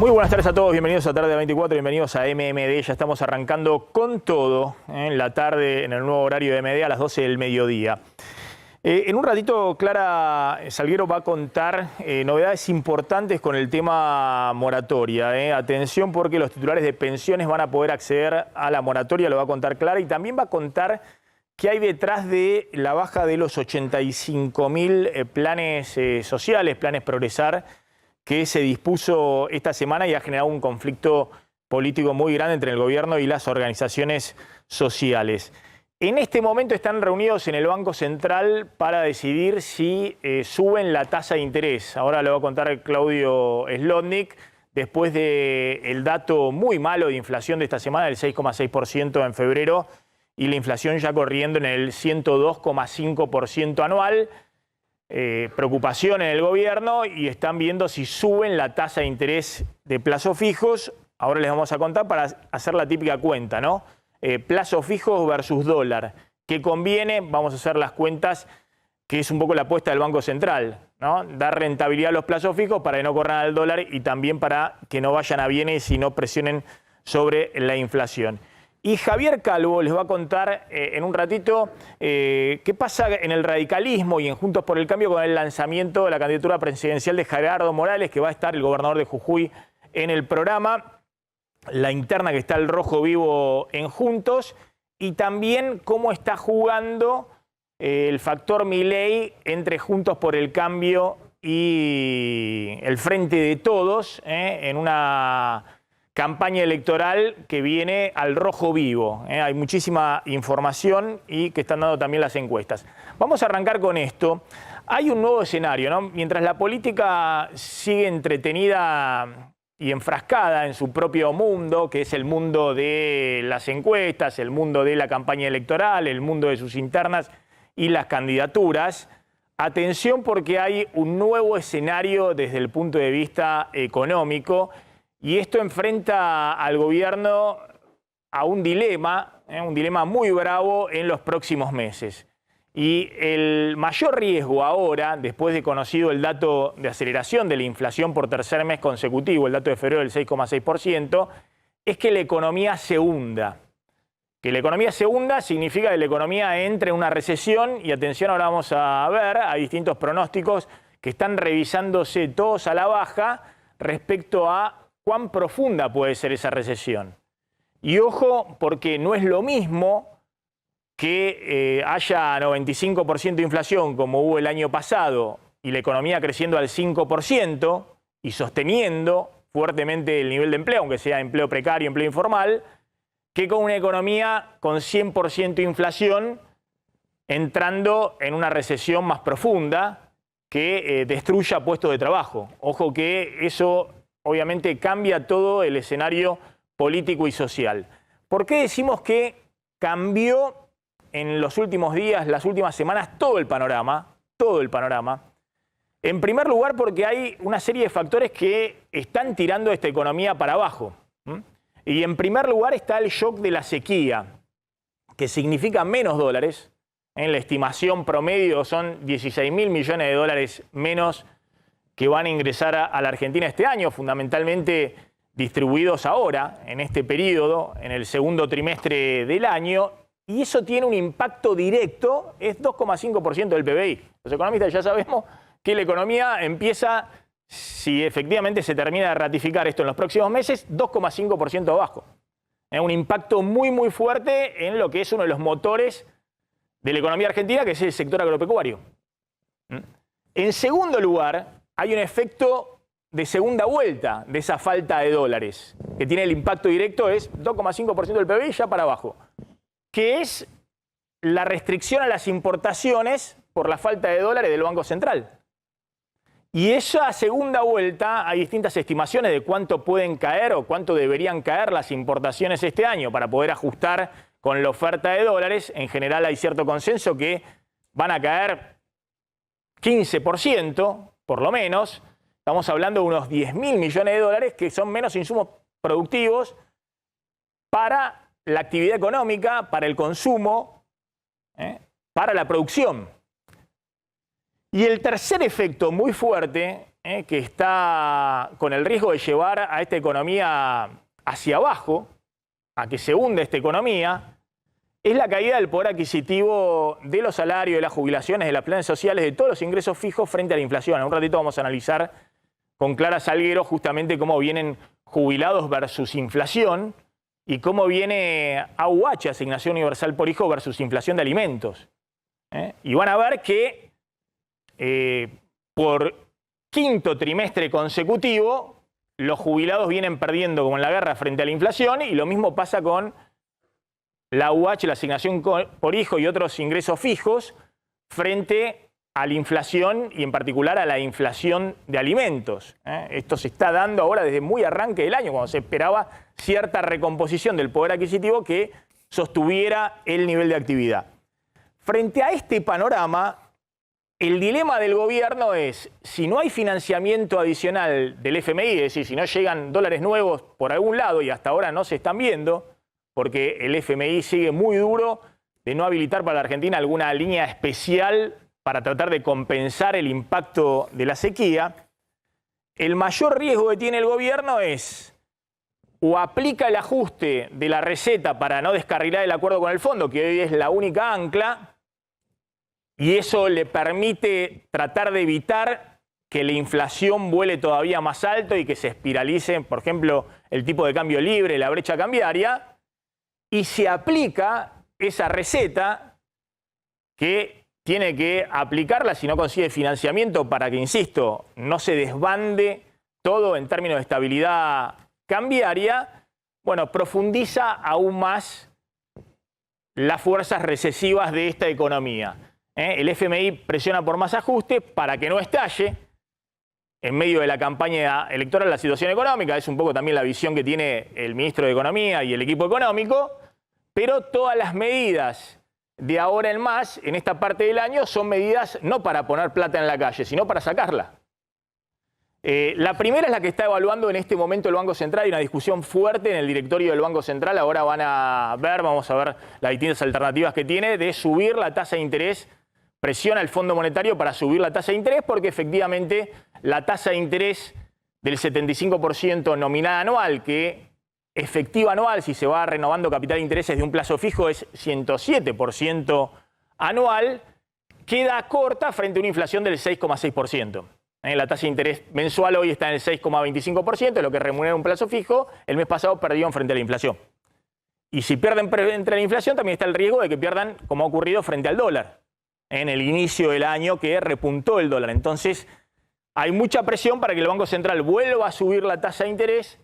Muy buenas tardes a todos, bienvenidos a Tarde 24, bienvenidos a MMD. Ya estamos arrancando con todo en la tarde, en el nuevo horario de MMD a las 12 del mediodía. En un ratito Clara Salguero va a contar novedades importantes con el tema moratoria. Atención porque los titulares de pensiones van a poder acceder a la moratoria, lo va a contar Clara, y también va a contar qué hay detrás de la baja de los 85.000 planes sociales, planes Progresar, que se dispuso esta semana y ha generado un conflicto político muy grande entre el gobierno y las organizaciones sociales. En este momento están reunidos en el Banco Central para decidir si suben la tasa de interés. Ahora lo va a contar Claudio Slotnick, después del dato muy malo de inflación de esta semana, del 6,6% en febrero, y la inflación ya corriendo en el 102,5% anual. Preocupación en el gobierno y están viendo si suben la tasa de interés de plazos fijos. Ahora les vamos a contar para hacer la típica cuenta, ¿no? Plazos fijos versus dólar. ¿Qué conviene? Vamos a hacer las cuentas, que es un poco la apuesta del Banco Central, ¿no? Dar rentabilidad a los plazos fijos para que no corran al dólar y también para que no vayan a bienes y no presionen sobre la inflación. Y Javier Calvo les va a contar en un ratito qué pasa en el radicalismo y en Juntos por el Cambio con el lanzamiento de la candidatura presidencial de Gerardo Morales, que va a estar el gobernador de Jujuy en el programa, la interna que está el rojo vivo en Juntos, y también cómo está jugando el factor Milei entre Juntos por el Cambio y el Frente de Todos en una campaña electoral que viene al rojo vivo. Hay muchísima información y que están dando también las encuestas. Vamos a arrancar con esto. Hay un nuevo escenario, ¿no? Mientras la política sigue entretenida y enfrascada en su propio mundo, que es el mundo de las encuestas, el mundo de la campaña electoral, el mundo de sus internas y las candidaturas, atención porque hay un nuevo escenario desde el punto de vista económico. Y esto enfrenta al gobierno a un dilema muy bravo en los próximos meses. Y el mayor riesgo ahora, después de conocido el dato de aceleración de la inflación por tercer mes consecutivo, el dato de febrero del 6,6%, es que la economía se hunda. Que la economía se hunda significa que la economía entre en una recesión y atención, ahora vamos a ver, hay distintos pronósticos que están revisándose todos a la baja respecto a cuán profunda puede ser esa recesión. Y ojo, porque no es lo mismo que haya 95% de inflación como hubo el año pasado y la economía creciendo al 5% y sosteniendo fuertemente el nivel de empleo, aunque sea empleo precario, empleo informal, que con una economía con 100% de inflación entrando en una recesión más profunda que destruya puestos de trabajo. Ojo que eso obviamente cambia todo el escenario político y social. ¿Por qué decimos que cambió en los últimos días, las últimas semanas, todo el panorama? Todo el panorama. En primer lugar, porque hay una serie de factores que están tirando esta economía para abajo. Y en primer lugar está el shock de la sequía, que significa menos dólares. En la estimación promedio son 16.000 millones de dólares menos que van a ingresar a la Argentina este año, fundamentalmente distribuidos ahora, en este periodo, en el segundo trimestre del año, y eso tiene un impacto directo, es 2,5% del PBI. Los economistas ya sabemos que la economía empieza, si efectivamente se termina de ratificar esto en los próximos meses, 2,5% abajo. Es un impacto muy, muy fuerte en lo que es uno de los motores de la economía argentina, que es el sector agropecuario. En segundo lugar, hay un efecto de segunda vuelta de esa falta de dólares, que tiene el impacto directo, es 2,5% del PBI ya para abajo, que es la restricción a las importaciones por la falta de dólares del Banco Central. Y esa segunda vuelta, hay distintas estimaciones de cuánto pueden caer o cuánto deberían caer las importaciones este año para poder ajustar con la oferta de dólares. En general hay cierto consenso que van a caer 15%, por lo menos. Estamos hablando de unos 10.000 millones de dólares que son menos insumos productivos para la actividad económica, para el consumo, para la producción. Y el tercer efecto muy fuerte que está con el riesgo de llevar a esta economía hacia abajo, a que se hunda esta economía, es la caída del poder adquisitivo de los salarios, de las jubilaciones, de los planes sociales, de todos los ingresos fijos frente a la inflación. En un ratito vamos a analizar con Clara Salguero justamente cómo vienen jubilados versus inflación y cómo viene AUH, Asignación Universal por Hijo, versus inflación de alimentos. Y van a ver que por quinto trimestre consecutivo los jubilados vienen perdiendo como en la guerra frente a la inflación, y lo mismo pasa con la AUH, la Asignación por Hijo y otros ingresos fijos frente a la inflación y en particular a la inflación de alimentos. Esto se está dando ahora desde muy arranque del año, cuando se esperaba cierta recomposición del poder adquisitivo que sostuviera el nivel de actividad. Frente a este panorama, el dilema del gobierno es, si no hay financiamiento adicional del FMI, es decir, si no llegan dólares nuevos por algún lado, y hasta ahora no se están viendo, porque el FMI sigue muy duro de no habilitar para la Argentina alguna línea especial para tratar de compensar el impacto de la sequía, el mayor riesgo que tiene el gobierno es o aplica el ajuste de la receta para no descarrilar el acuerdo con el fondo, que hoy es la única ancla, y eso le permite tratar de evitar que la inflación vuele todavía más alto y que se espiralice, por ejemplo, el tipo de cambio libre, la brecha cambiaria, y se aplica esa receta que tiene que aplicarla si no consigue financiamiento para que, insisto, no se desbande todo en términos de estabilidad cambiaria. Bueno, profundiza aún más las fuerzas recesivas de esta economía. El FMI presiona por más ajustes para que no estalle en medio de la campaña electoral la situación económica. Es un poco también la visión que tiene el ministro de Economía y el equipo económico, pero todas las medidas de ahora en más, en esta parte del año, son medidas no para poner plata en la calle, sino para sacarla. La primera es la que está evaluando en este momento el Banco Central. Hay una discusión fuerte en el directorio del Banco Central. Ahora vamos a ver las distintas alternativas que tiene de subir la tasa de interés. Presiona el Fondo Monetario para subir la tasa de interés porque efectivamente la tasa de interés del 75% nominal anual, que efectiva anual, si se va renovando capital de intereses de un plazo fijo, es 107% anual, queda corta frente a una inflación del 6,6%. La tasa de interés mensual hoy está en el 6,25%, lo que remunera un plazo fijo. El mes pasado perdieron frente a la inflación. Y si pierden frente a la inflación, también está el riesgo de que pierdan, como ha ocurrido, frente al dólar, en el inicio del año que repuntó el dólar. Entonces, hay mucha presión para que el Banco Central vuelva a subir la tasa de interés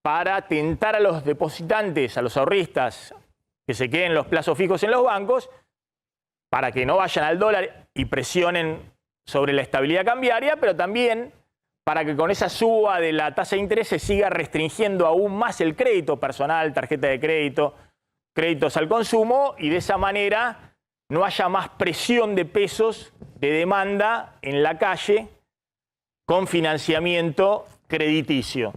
para tentar a los depositantes, a los ahorristas, que se queden los plazos fijos en los bancos, para que no vayan al dólar y presionen sobre la estabilidad cambiaria, pero también para que con esa suba de la tasa de interés se siga restringiendo aún más el crédito personal, tarjeta de crédito, créditos al consumo, y de esa manera no haya más presión de pesos de demanda en la calle con financiamiento crediticio.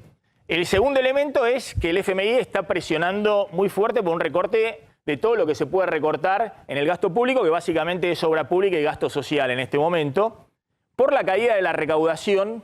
El segundo elemento es que el FMI está presionando muy fuerte por un recorte de todo lo que se puede recortar en el gasto público, que básicamente es obra pública y gasto social en este momento, por la caída de la recaudación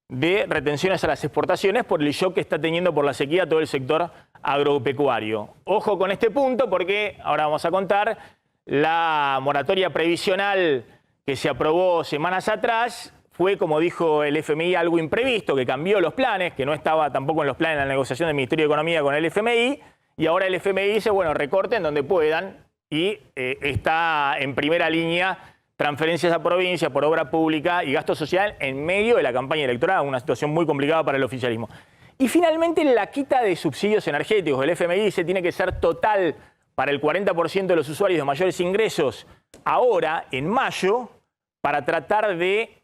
de retenciones a las exportaciones, por el shock que está teniendo por la sequía todo el sector agropecuario. Ojo con este punto porque ahora vamos a contar la moratoria previsional que se aprobó semanas atrás. Fue, como dijo el FMI, algo imprevisto, que cambió los planes, que no estaba tampoco en los planes de la negociación del Ministerio de Economía con el FMI, y ahora el FMI dice, bueno, recorten donde puedan, y está en primera línea transferencias a provincia por obra pública y gasto social en medio de la campaña electoral, una situación muy complicada para el oficialismo. Y finalmente la quita de subsidios energéticos. El FMI dice tiene que ser total para el 40% de los usuarios de mayores ingresos ahora, en mayo, para tratar de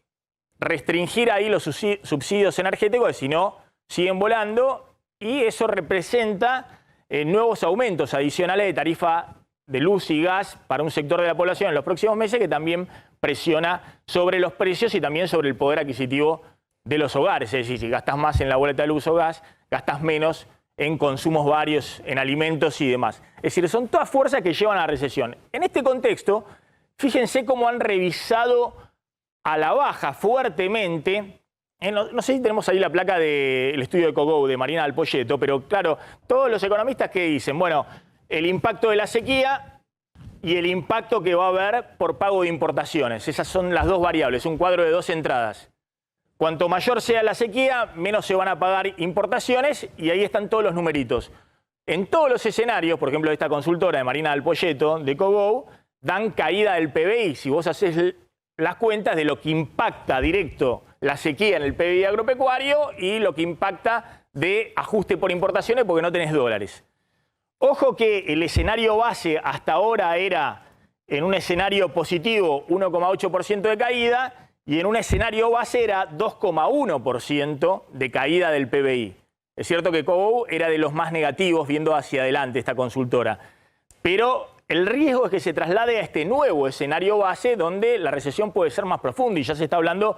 restringir ahí los subsidios energéticos, que si no, siguen volando, y eso representa nuevos aumentos adicionales de tarifa de luz y gas para un sector de la población en los próximos meses, que también presiona sobre los precios y también sobre el poder adquisitivo de los hogares. Es decir, si gastas más en la boleta de luz o gas, gastas menos en consumos varios, en alimentos y demás. Es decir, son todas fuerzas que llevan a la recesión. En este contexto, fíjense cómo han revisado a la baja fuertemente. No sé si tenemos ahí la placa del estudio de Cogou de Marina Dal Poyetto, pero claro, todos los economistas que dicen, bueno, el impacto de la sequía y el impacto que va a haber por pago de importaciones. Esas son las dos variables, un cuadro de dos entradas. Cuanto mayor sea la sequía, menos se van a pagar importaciones y ahí están todos los numeritos. En todos los escenarios, por ejemplo, esta consultora de Marina Dal Poyetto, de Cogou, dan caída del PBI. Si vos haces las cuentas de lo que impacta directo la sequía en el PBI agropecuario y lo que impacta de ajuste por importaciones porque no tenés dólares. Ojo que el escenario base hasta ahora era en un escenario positivo 1,8% de caída y en un escenario base era 2,1% de caída del PBI. Es cierto que Cogou era de los más negativos viendo hacia adelante esta consultora, pero el riesgo es que se traslade a este nuevo escenario base donde la recesión puede ser más profunda y ya se está hablando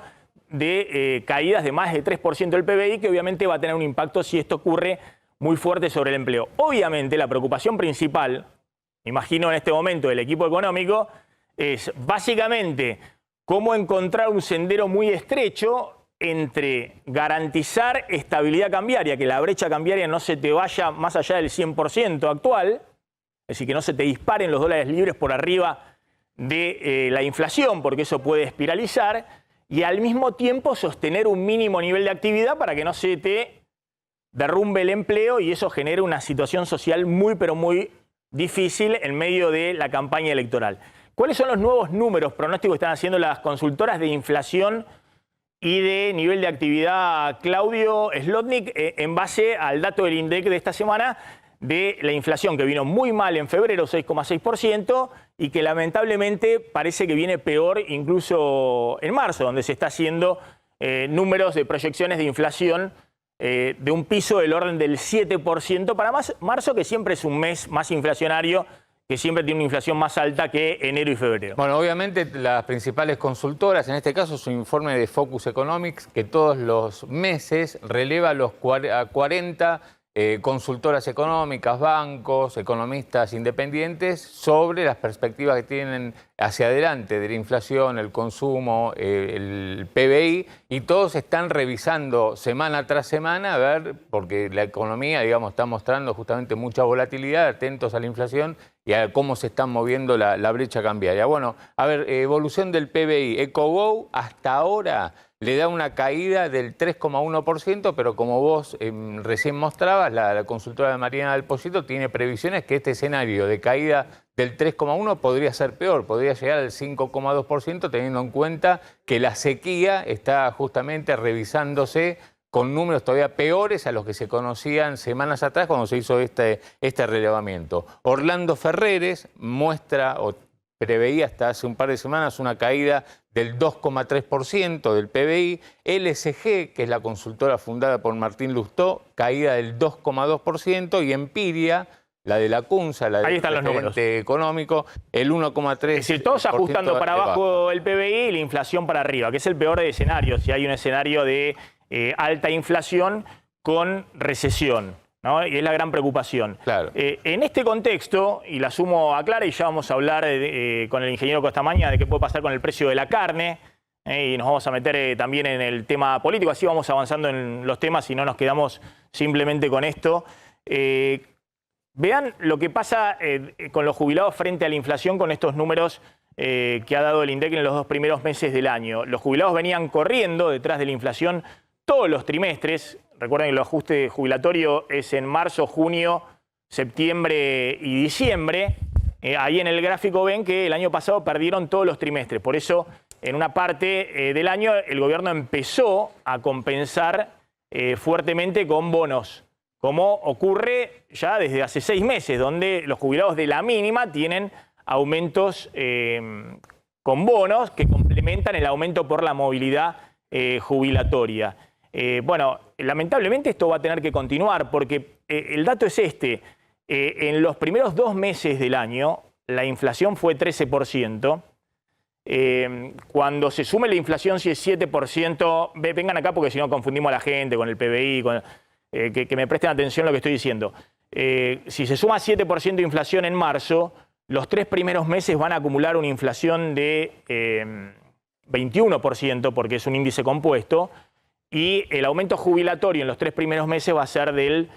de caídas de más de 3% del PBI, que obviamente va a tener un impacto si esto ocurre muy fuerte sobre el empleo. Obviamente la preocupación principal, imagino en este momento del equipo económico, es básicamente cómo encontrar un sendero muy estrecho entre garantizar estabilidad cambiaria, que la brecha cambiaria no se te vaya más allá del 100% actual, es decir, que no se te disparen los dólares libres por arriba de la inflación, porque eso puede espiralizar, y al mismo tiempo sostener un mínimo nivel de actividad para que no se te derrumbe el empleo y eso genere una situación social muy, pero muy difícil en medio de la campaña electoral. ¿Cuáles son los nuevos números pronósticos que están haciendo las consultoras de inflación y de nivel de actividad, Claudio Slotnick, en base al dato del INDEC de esta semana de la inflación, que vino muy mal en febrero, 6,6%, y que lamentablemente parece que viene peor incluso en marzo, donde se está haciendo números de proyecciones de inflación de un piso del orden del 7% para marzo, que siempre es un mes más inflacionario, que siempre tiene una inflación más alta que enero y febrero. Bueno, obviamente las principales consultoras, en este caso su informe de Focus Economics, que todos los meses releva los 40 consultoras económicas, bancos, economistas independientes sobre las perspectivas que tienen hacia adelante de la inflación, el consumo, el PBI, y todos están revisando semana tras semana a ver, porque la economía, digamos, está mostrando justamente mucha volatilidad, atentos a la inflación y a cómo se está moviendo la brecha cambiaria. Bueno, a ver, evolución del PBI. Cogou hasta ahora le da una caída del 3,1%, pero como vos recién mostrabas, la consultora de Marina Dal Poyetto tiene previsiones que este escenario de caída del 3,1% podría ser peor, podría llegar al 5,2%, teniendo en cuenta que la sequía está justamente revisándose con números todavía peores a los que se conocían semanas atrás cuando se hizo este relevamiento. Orlando Ferreres muestra o preveía hasta hace un par de semanas una caída del 2,3% del PBI. LSG, que es la consultora fundada por Martín Lustó, caída del 2,2%. Y Empiria, la de la CUNSA, la del referente económico, el 1,3%. Es decir, todos ajustando para abajo el PBI y la inflación para arriba, que es el peor de escenarios. Si hay un escenario de alta inflación con recesión, ¿no? Y es la gran preocupación. Claro. En este contexto, y la sumo a Clara, y ya vamos a hablar con el ingeniero Costamaña de qué puede pasar con el precio de la carne, y nos vamos a meter también en el tema político, así vamos avanzando en los temas y no nos quedamos simplemente con esto. Vean lo que pasa con los jubilados frente a la inflación con estos números que ha dado el INDEC en los 2 primeros meses del año. Los jubilados venían corriendo detrás de la inflación todos los trimestres. Recuerden que el ajuste jubilatorio es en marzo, junio, septiembre y diciembre. Ahí en el gráfico ven que el año pasado perdieron todos los trimestres. Por eso, en una parte del año, el gobierno empezó a compensar fuertemente con bonos, como ocurre ya desde hace 6 meses, donde los jubilados de la mínima tienen aumentos con bonos que complementan el aumento por la movilidad jubilatoria. Bueno, lamentablemente esto va a tener que continuar porque el dato es este. En los primeros 2 meses del año la inflación fue 13%. Cuando se sume la inflación, si es 7%, vengan acá porque si no confundimos a la gente con el PBI, que me presten atención a lo que estoy diciendo. Si se suma 7% de inflación en marzo, los 3 primeros meses van a acumular una inflación de 21%, porque es un índice compuesto, y el aumento jubilatorio en los 3 primeros meses va a ser del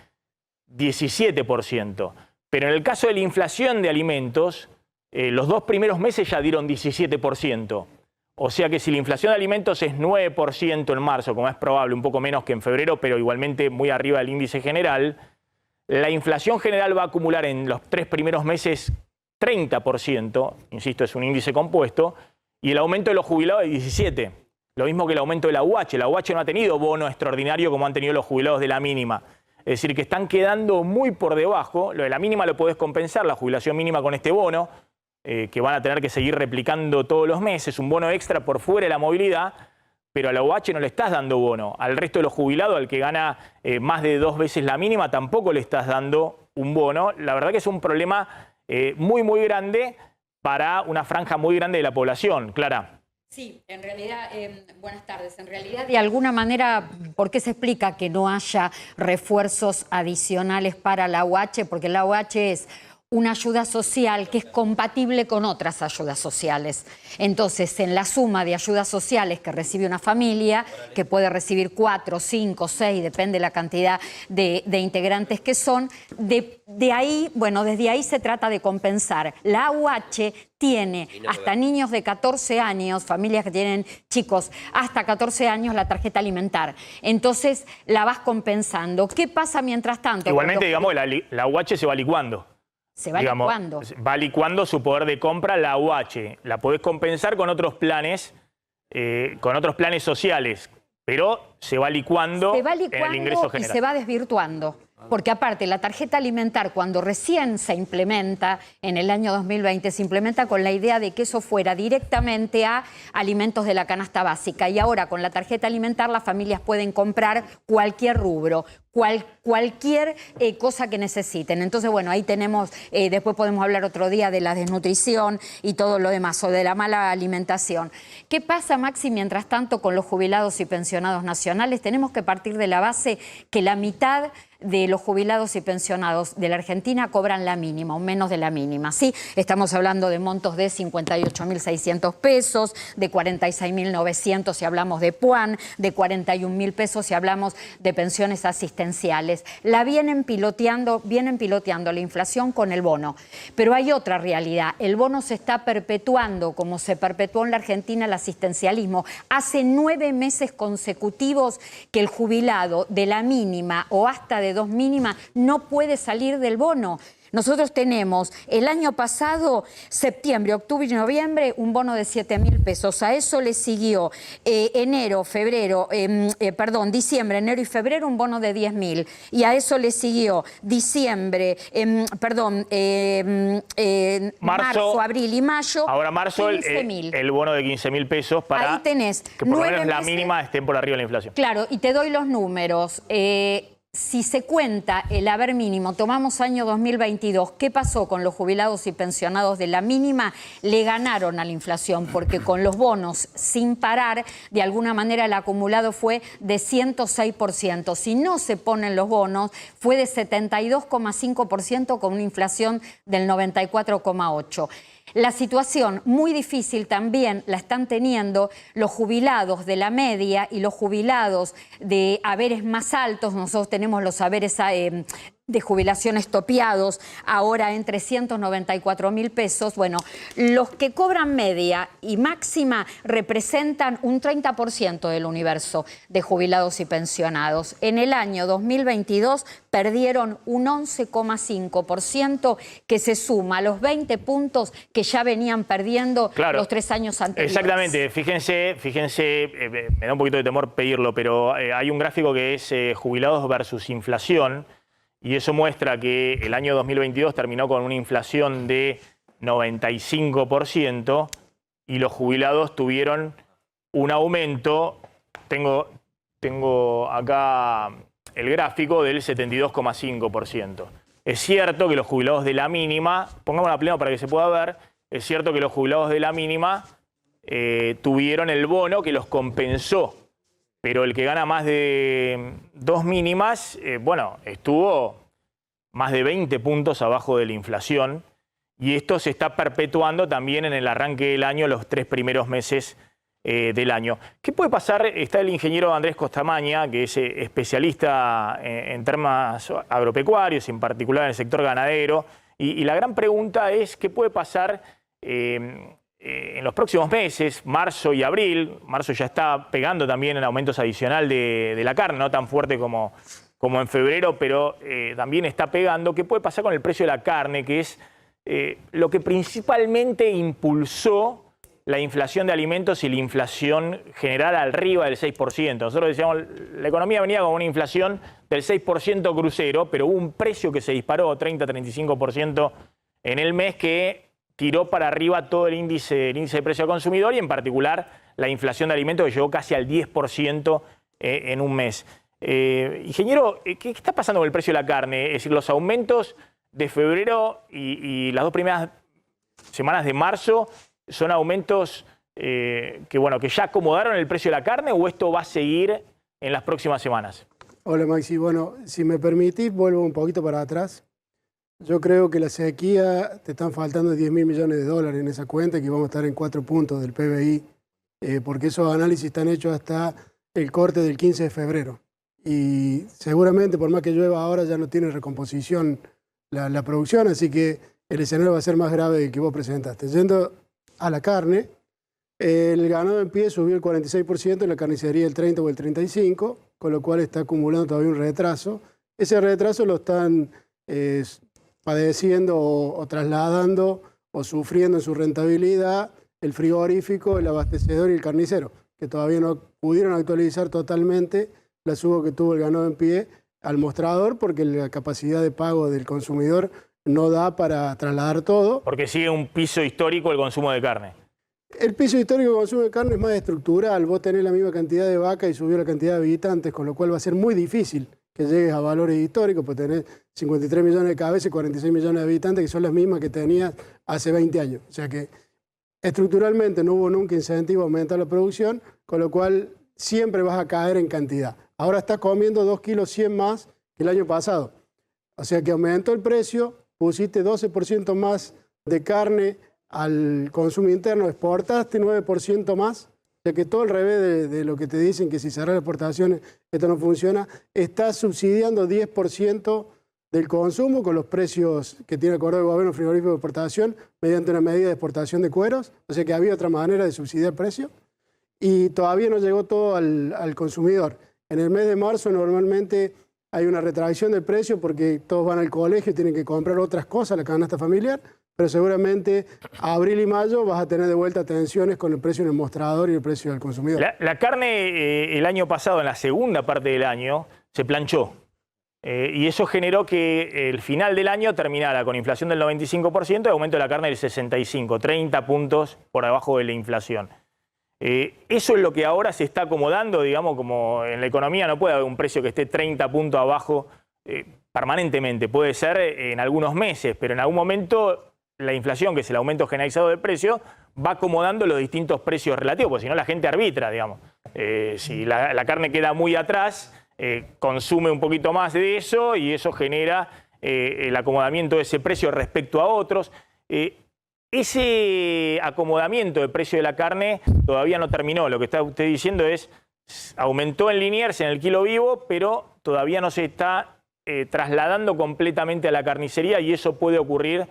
17%. Pero en el caso de la inflación de alimentos, los 2 primeros meses ya dieron 17%. O sea que si la inflación de alimentos es 9% en marzo, como es probable, un poco menos que en febrero, pero igualmente muy arriba del índice general, la inflación general va a acumular en los 3 primeros meses 30%, insisto, es un índice compuesto, y el aumento de los jubilados es 17%. Lo mismo que el aumento de la UH. La UH no ha tenido bono extraordinario como han tenido los jubilados de la mínima. Es decir, que están quedando muy por debajo. Lo de la mínima lo podés compensar, la jubilación mínima con este bono, que van a tener que seguir replicando todos los meses, un bono extra por fuera de la movilidad, pero a la UH no le estás dando bono. Al resto de los jubilados, al que gana más de 2 veces la mínima, tampoco le estás dando un bono. La verdad que es un problema muy, muy grande para una franja muy grande de la población. Clara. Sí, en realidad, buenas tardes. En realidad, de alguna manera, ¿por qué se explica que no haya refuerzos adicionales para la UH? Porque la UH es una ayuda social que es compatible con otras ayudas sociales. Entonces, en la suma de ayudas sociales que recibe una familia, que puede recibir 4, 5, 6, depende de la cantidad de integrantes que son, de ahí, bueno, desde ahí se trata de compensar. La AUH tiene hasta niños de 14 años, familias que tienen chicos hasta 14 años, la tarjeta alimentar. Entonces, la vas compensando. ¿Qué pasa mientras tanto? Igualmente, digamos, la AUH se va licuando. Se va licuando. Va licuando su poder de compra la UH. La podés compensar con otros planes sociales, pero se va licuando en el ingreso general. Y se va desvirtuando. Porque aparte, la tarjeta alimentar, cuando recién se implementa, en el año 2020, se implementa con la idea de que eso fuera directamente a alimentos de la canasta básica. Y ahora, con la tarjeta alimentar, las familias pueden comprar cualquier rubro, cualquier cosa que necesiten. Entonces, bueno, ahí tenemos, después podemos hablar otro día de la desnutrición y todo lo demás, o de la mala alimentación. ¿Qué pasa, Maxi, mientras tanto, con los jubilados y pensionados nacionales? Tenemos que partir de la base que la mitad de los jubilados y pensionados de la Argentina cobran la mínima, o menos de la mínima, ¿sí? Estamos hablando de montos de 58.600 pesos, de 46.900 si hablamos de PUAN, de 41.000 pesos si hablamos de pensiones asistenciales. La vienen piloteando la inflación con el bono. Pero hay otra realidad. El bono se está perpetuando, como se perpetuó en la Argentina el asistencialismo. Hace 9 meses consecutivos que el jubilado de la mínima o hasta de 2 mínimas no puede salir del bono. Nosotros tenemos el año pasado, septiembre, octubre y noviembre, un bono de 7.000 pesos. A eso le siguió diciembre, enero y febrero, un bono de 10.000. Y a eso le siguió marzo, abril y mayo. Ahora marzo, el bono de 15.000 pesos para ahí tenés, que por lo menos la mínima estén por arriba de la inflación. Claro, y te doy los números. Si se cuenta el haber mínimo, tomamos año 2022, ¿qué pasó con los jubilados y pensionados de la mínima? Le ganaron a la inflación, porque con los bonos sin parar, de alguna manera el acumulado fue de 106%. Si no se ponen los bonos, fue de 72,5% con una inflación del 94,8%. La situación muy difícil también la están teniendo los jubilados de la media y los jubilados de haberes más altos. Nosotros tenemos los haberes de jubilación expropiados ahora en 394.000 pesos. Bueno, los que cobran media y máxima representan un 30% del universo de jubilados y pensionados. En el año 2022 perdieron un 11,5% que se suma a los 20 puntos que ya venían perdiendo los 3 años anteriores. Exactamente. Fíjense, me da un poquito de temor pedirlo, pero hay un gráfico que es jubilados versus inflación. Y eso muestra que el año 2022 terminó con una inflación de 95% y los jubilados tuvieron un aumento, tengo acá el gráfico, del 72,5%. Es cierto que los jubilados de la mínima, pongámosla a pleno para que se pueda ver, es cierto que los jubilados de la mínima tuvieron el bono que los compensó. Pero el que gana más de 2 mínimas, bueno, estuvo más de 20 puntos abajo de la inflación. Y esto se está perpetuando también en el arranque del año, los 3 primeros meses del año. ¿Qué puede pasar? Está el ingeniero Andrés Costamaña, que es especialista en temas agropecuarios, en particular en el sector ganadero, y la gran pregunta es ¿qué puede pasar en los próximos meses, marzo y abril? Marzo ya está pegando también en aumentos adicional de la carne, no tan fuerte como en febrero, pero también está pegando. ¿Qué puede pasar con el precio de la carne, que es lo que principalmente impulsó la inflación de alimentos y la inflación general arriba del 6%? Nosotros decíamos, la economía venía con una inflación del 6% crucero, pero hubo un precio que se disparó 30-35% en el mes que tiró para arriba todo el índice de precio al consumidor y en particular la inflación de alimentos que llegó casi al 10% en un mes. Ingeniero, ¿qué está pasando con el precio de la carne? Es decir, los aumentos de febrero y las 2 primeras semanas de marzo son aumentos que ya acomodaron el precio de la carne, ¿o esto va a seguir en las próximas semanas? Hola Maxi, bueno, si me permitís vuelvo un poquito para atrás. Yo creo que la sequía, te están faltando 10.000 millones de dólares en esa cuenta, que vamos a estar en 4 puntos del PBI, porque esos análisis están hechos hasta el corte del 15 de febrero. Y seguramente, por más que llueva ahora, ya no tiene recomposición la producción, así que el escenario va a ser más grave del que vos presentaste. Yendo a la carne, el ganado en pie subió el 46%, en la carnicería el 30 o el 35%, con lo cual está acumulando todavía un retraso. Ese retraso lo están padeciendo o trasladando o sufriendo en su rentabilidad el frigorífico, el abastecedor y el carnicero, que todavía no pudieron actualizar totalmente la suba que tuvo el ganado en pie al mostrador, porque la capacidad de pago del consumidor no da para trasladar todo. Porque sigue un piso histórico el consumo de carne. El piso histórico de consumo de carne es más estructural. Vos tenés la misma cantidad de vacas y subió la cantidad de habitantes, con lo cual va a ser muy difícil que llegues a valores históricos, pues tenés 53 millones de cabezas y 46 millones de habitantes, que son las mismas que tenías hace 20 años. O sea que estructuralmente no hubo nunca incentivo a aumentar la producción, con lo cual siempre vas a caer en cantidad. Ahora estás comiendo 2 kilos 100 más que el año pasado. O sea que aumentó el precio, pusiste 12% más de carne al consumo interno, exportaste 9% más. O sea que todo al revés de lo que te dicen, que si cerrar las exportaciones esto no funciona, estás subsidiando 10% del consumo con los precios que tiene acordado el gobierno frigorífico de exportación mediante una medida de exportación de cueros. O sea que había otra manera de subsidiar el precio y todavía no llegó todo al consumidor. En el mes de marzo normalmente hay una retracción del precio porque todos van al colegio y tienen que comprar otras cosas, la canasta familiar, pero seguramente a abril y mayo vas a tener de vuelta tensiones con el precio en el mostrador y el precio del consumidor. La carne el año pasado, en la segunda parte del año, se planchó. Y eso generó que el final del año terminara con inflación del 95% y aumento de la carne del 65%, 30 puntos por debajo de la inflación. Eso es lo que ahora se está acomodando, digamos, como en la economía no puede haber un precio que esté 30 puntos abajo permanentemente. Puede ser en algunos meses, pero en algún momento la inflación, que es el aumento generalizado del precio, va acomodando los distintos precios relativos, porque si no la gente arbitra, digamos. Si la carne queda muy atrás, consume un poquito más de eso y eso genera el acomodamiento de ese precio respecto a otros. Ese acomodamiento de precio de la carne todavía no terminó. Lo que está usted diciendo es, aumentó en Liniers, en el kilo vivo, pero todavía no se está trasladando completamente a la carnicería y eso puede ocurrir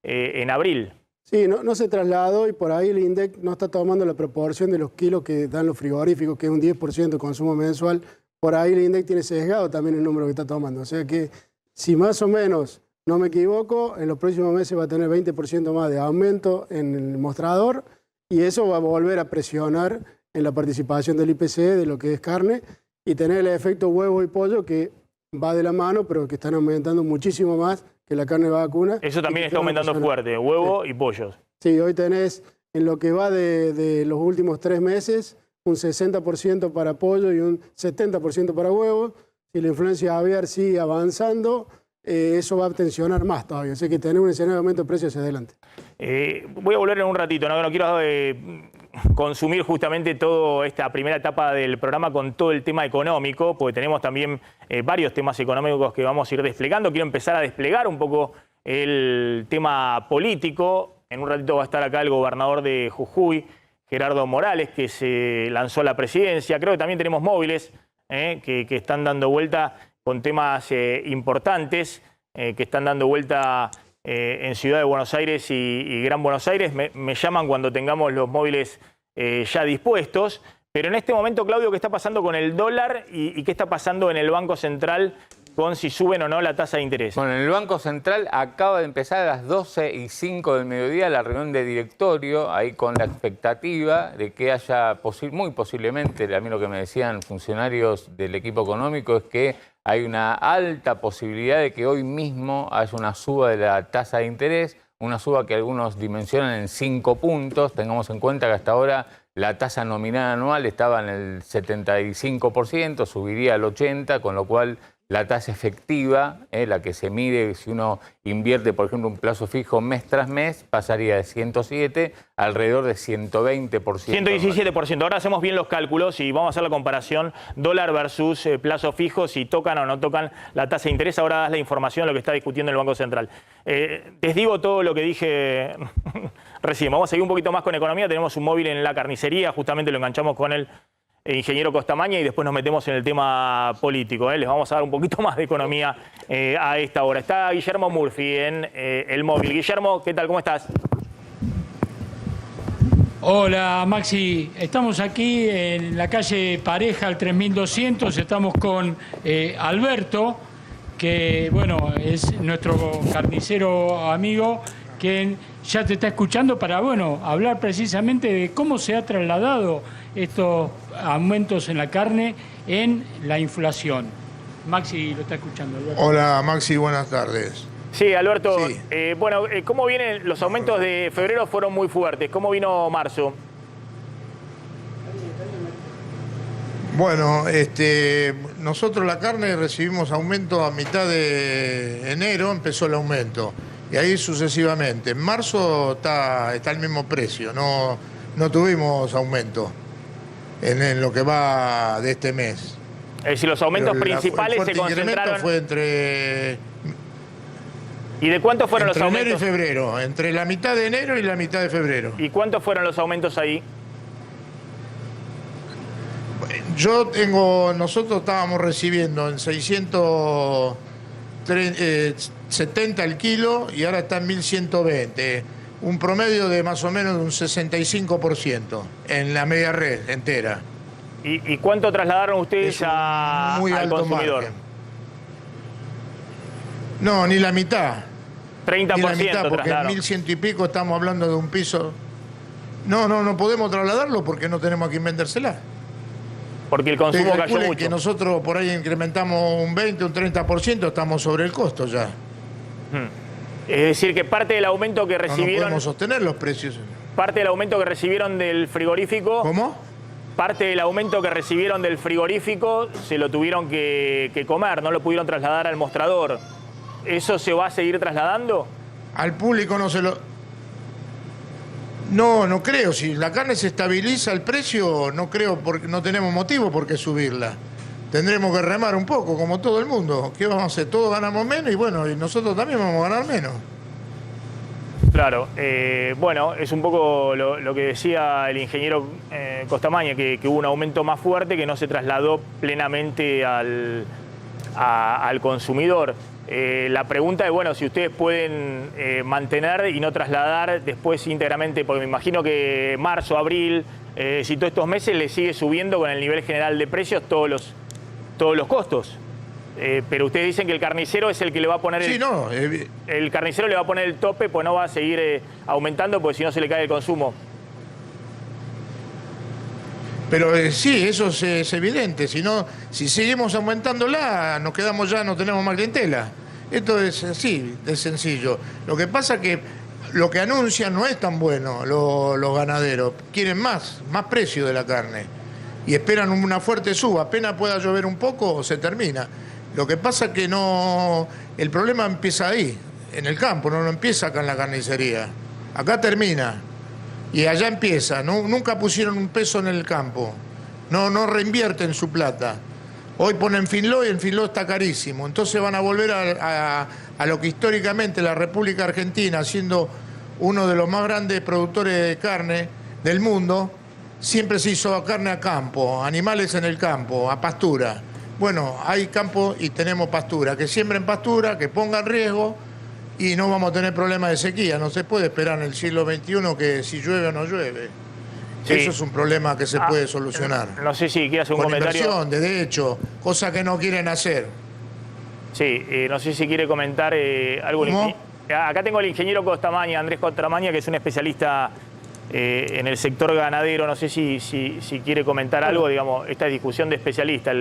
en abril. Sí, no se trasladó y por ahí el INDEC no está tomando la proporción de los kilos que dan los frigoríficos, que es un 10% de consumo mensual. Por ahí el INDEC tiene sesgado también el número que está tomando. O sea que si más o menos, no me equivoco, en los próximos meses va a tener 20% más de aumento en el mostrador y eso va a volver a presionar en la participación del IPC de lo que es carne y tener el efecto huevo y pollo que va de la mano, pero que están aumentando muchísimo más que la carne vacuna. Eso también está aumentando fuerte, huevo y pollos. Sí, hoy tenés en lo que va de los últimos 3 meses un 60% para pollo y un 70% para huevo. Si la influencia aviar sigue avanzando, eso va a tensionar más todavía. Así que tener un escenario de aumento de precios hacia adelante. Voy a volver en un ratito, no quiero consumir justamente toda esta primera etapa del programa con todo el tema económico, porque tenemos también varios temas económicos que vamos a ir desplegando. Quiero empezar a desplegar un poco el tema político. En un ratito va a estar acá el gobernador de Jujuy, Gerardo Morales, que se lanzó a la presidencia. Creo que también tenemos móviles que están dando vuelta con temas importantes, que están dando vuelta en Ciudad de Buenos Aires y Gran Buenos Aires. Me llaman cuando tengamos los móviles ya dispuestos. Pero en este momento, Claudio, ¿qué está pasando con el dólar y qué está pasando en el Banco Central con si suben o no la tasa de interés? Bueno, en el Banco Central acaba de empezar a las 12:05 del mediodía la reunión de directorio, ahí con la expectativa de que haya, muy posiblemente, a mí lo que me decían funcionarios del equipo económico es que hay una alta posibilidad de que hoy mismo haya una suba de la tasa de interés, una suba que algunos dimensionan en 5 puntos. Tengamos en cuenta que hasta ahora la tasa nominal anual estaba en el 75%, subiría al 80%, con lo cual la tasa efectiva, la que se mide si uno invierte, por ejemplo, un plazo fijo mes tras mes, pasaría de 107 a alrededor de 120%. 117%. Ahora hacemos bien los cálculos y vamos a hacer la comparación dólar versus plazo fijo, si tocan o no tocan la tasa de interés. Ahora das la información de lo que está discutiendo el Banco Central. Desdigo todo lo que dije recién. Vamos a seguir un poquito más con economía. Tenemos un móvil en la carnicería, justamente lo enganchamos con el ingeniero Costamaña y después nos metemos en el tema político. Les vamos a dar un poquito más de economía a esta hora. Está Guillermo Murphy en el móvil. Guillermo, ¿qué tal? ¿Cómo estás? Hola Maxi, estamos aquí en la calle Pareja, al 3200, estamos con Alberto, que bueno, es nuestro carnicero amigo, que ya te está escuchando para hablar precisamente de cómo se ha trasladado estos aumentos en la carne en la inflación. Maxi lo está escuchando, Alberto. Hola Maxi, buenas tardes. Sí, Alberto, Sí. ¿Cómo vienen los aumentos de febrero? Fueron muy fuertes. ¿Cómo vino marzo? Bueno, nosotros la carne recibimos aumento a mitad de enero, empezó el aumento. Y ahí sucesivamente. En marzo está el mismo precio, no tuvimos aumento en lo que va de este mes. Es decir, los aumentos principales se concentraron. Fue entre ¿Y de cuántos fueron los aumentos? enero y febrero, entre la mitad de enero y la mitad de febrero. ¿Y cuántos fueron los aumentos ahí? Nosotros estábamos recibiendo en 670 el kilo y ahora está en 1120. Un promedio de más o menos de un 65% en la media red entera. ¿Y cuánto trasladaron ustedes al consumidor? Margen. No, ni la mitad. 30% Ni la mitad, porque en trasladaron. 1100 y pico estamos hablando de un piso. No podemos trasladarlo porque no tenemos a quien vendérsela. Porque el consumo cayó Calculen mucho. que nosotros por ahí incrementamos un 20, un 30%, estamos sobre el costo ya. Es decir, que parte del aumento que No recibieron, podemos sostener los precios. parte del aumento que recibieron del frigorífico, ¿Cómo? parte del aumento que recibieron del frigorífico se lo tuvieron que comer, no lo pudieron trasladar al mostrador. ¿Eso se va a seguir trasladando? Al público no se lo... No creo. Si la carne se estabiliza el precio, no creo, porque no tenemos motivo por qué subirla. Tendremos que remar un poco, como todo el mundo. ¿Qué vamos a hacer? Todos ganamos menos y y nosotros también vamos a ganar menos. Claro, es un poco lo que decía el ingeniero Costamaña, que hubo un aumento más fuerte que no se trasladó plenamente al consumidor. La pregunta es, si ustedes pueden mantener y no trasladar después íntegramente, porque me imagino que marzo, abril, si todos estos meses le sigue subiendo con el nivel general de precios todos los costos. Pero ustedes dicen que el carnicero es el que le va a poner el carnicero le va a poner el tope, pues no va a seguir aumentando, porque si no se le cae el consumo. Pero sí, eso es evidente. Si seguimos aumentándola, nos quedamos ya, no tenemos más clientela. Esto es así, de sencillo. Lo que pasa es que lo que anuncian no es tan bueno los ganaderos. Quieren más precio de la carne. Y esperan una fuerte suba. Apenas pueda llover un poco, se termina. Lo que pasa es que el problema empieza ahí, en el campo, no empieza acá en la carnicería. Acá termina. Y allá empieza. Nunca pusieron un peso en el campo. No reinvierten su plata. Hoy ponen Finlo y el Finlo está carísimo. Entonces van a volver a lo que históricamente la República Argentina, siendo uno de los más grandes productores de carne del mundo, siempre se hizo carne a campo, animales en el campo, a pastura. Bueno, hay campo y tenemos pastura, que siembren pastura, que pongan riesgo y no vamos a tener problemas de sequía. No se puede esperar en el siglo XXI que si llueve o no llueve. Sí. Eso es un problema que se puede solucionar. No sé si quiere hacer un con comentario. Inversión, de hecho, cosa que no quieren hacer. Sí, no sé si quiere comentar algo. Acá tengo al ingeniero Costamaña, Andrés Costamaña, que es un especialista en el sector ganadero. No sé si quiere comentar algo, digamos, esta discusión de especialistas.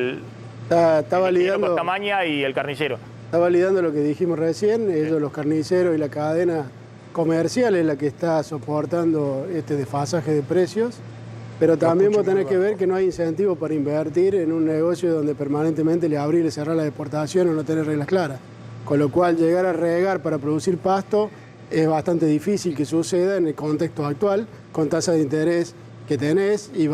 Está validando Costamaña y el carnicero. Está validando lo que dijimos recién. Ellos, los carniceros y la cadena comercial es la que está soportando este desfasaje de precios. Pero también vos tenés que ver que no hay incentivo para invertir en un negocio donde permanentemente le abrir y le cerrar la exportación o no tener reglas claras. Con lo cual llegar a regar para producir pasto es bastante difícil que suceda en el contexto actual, con tasas de interés que tenés y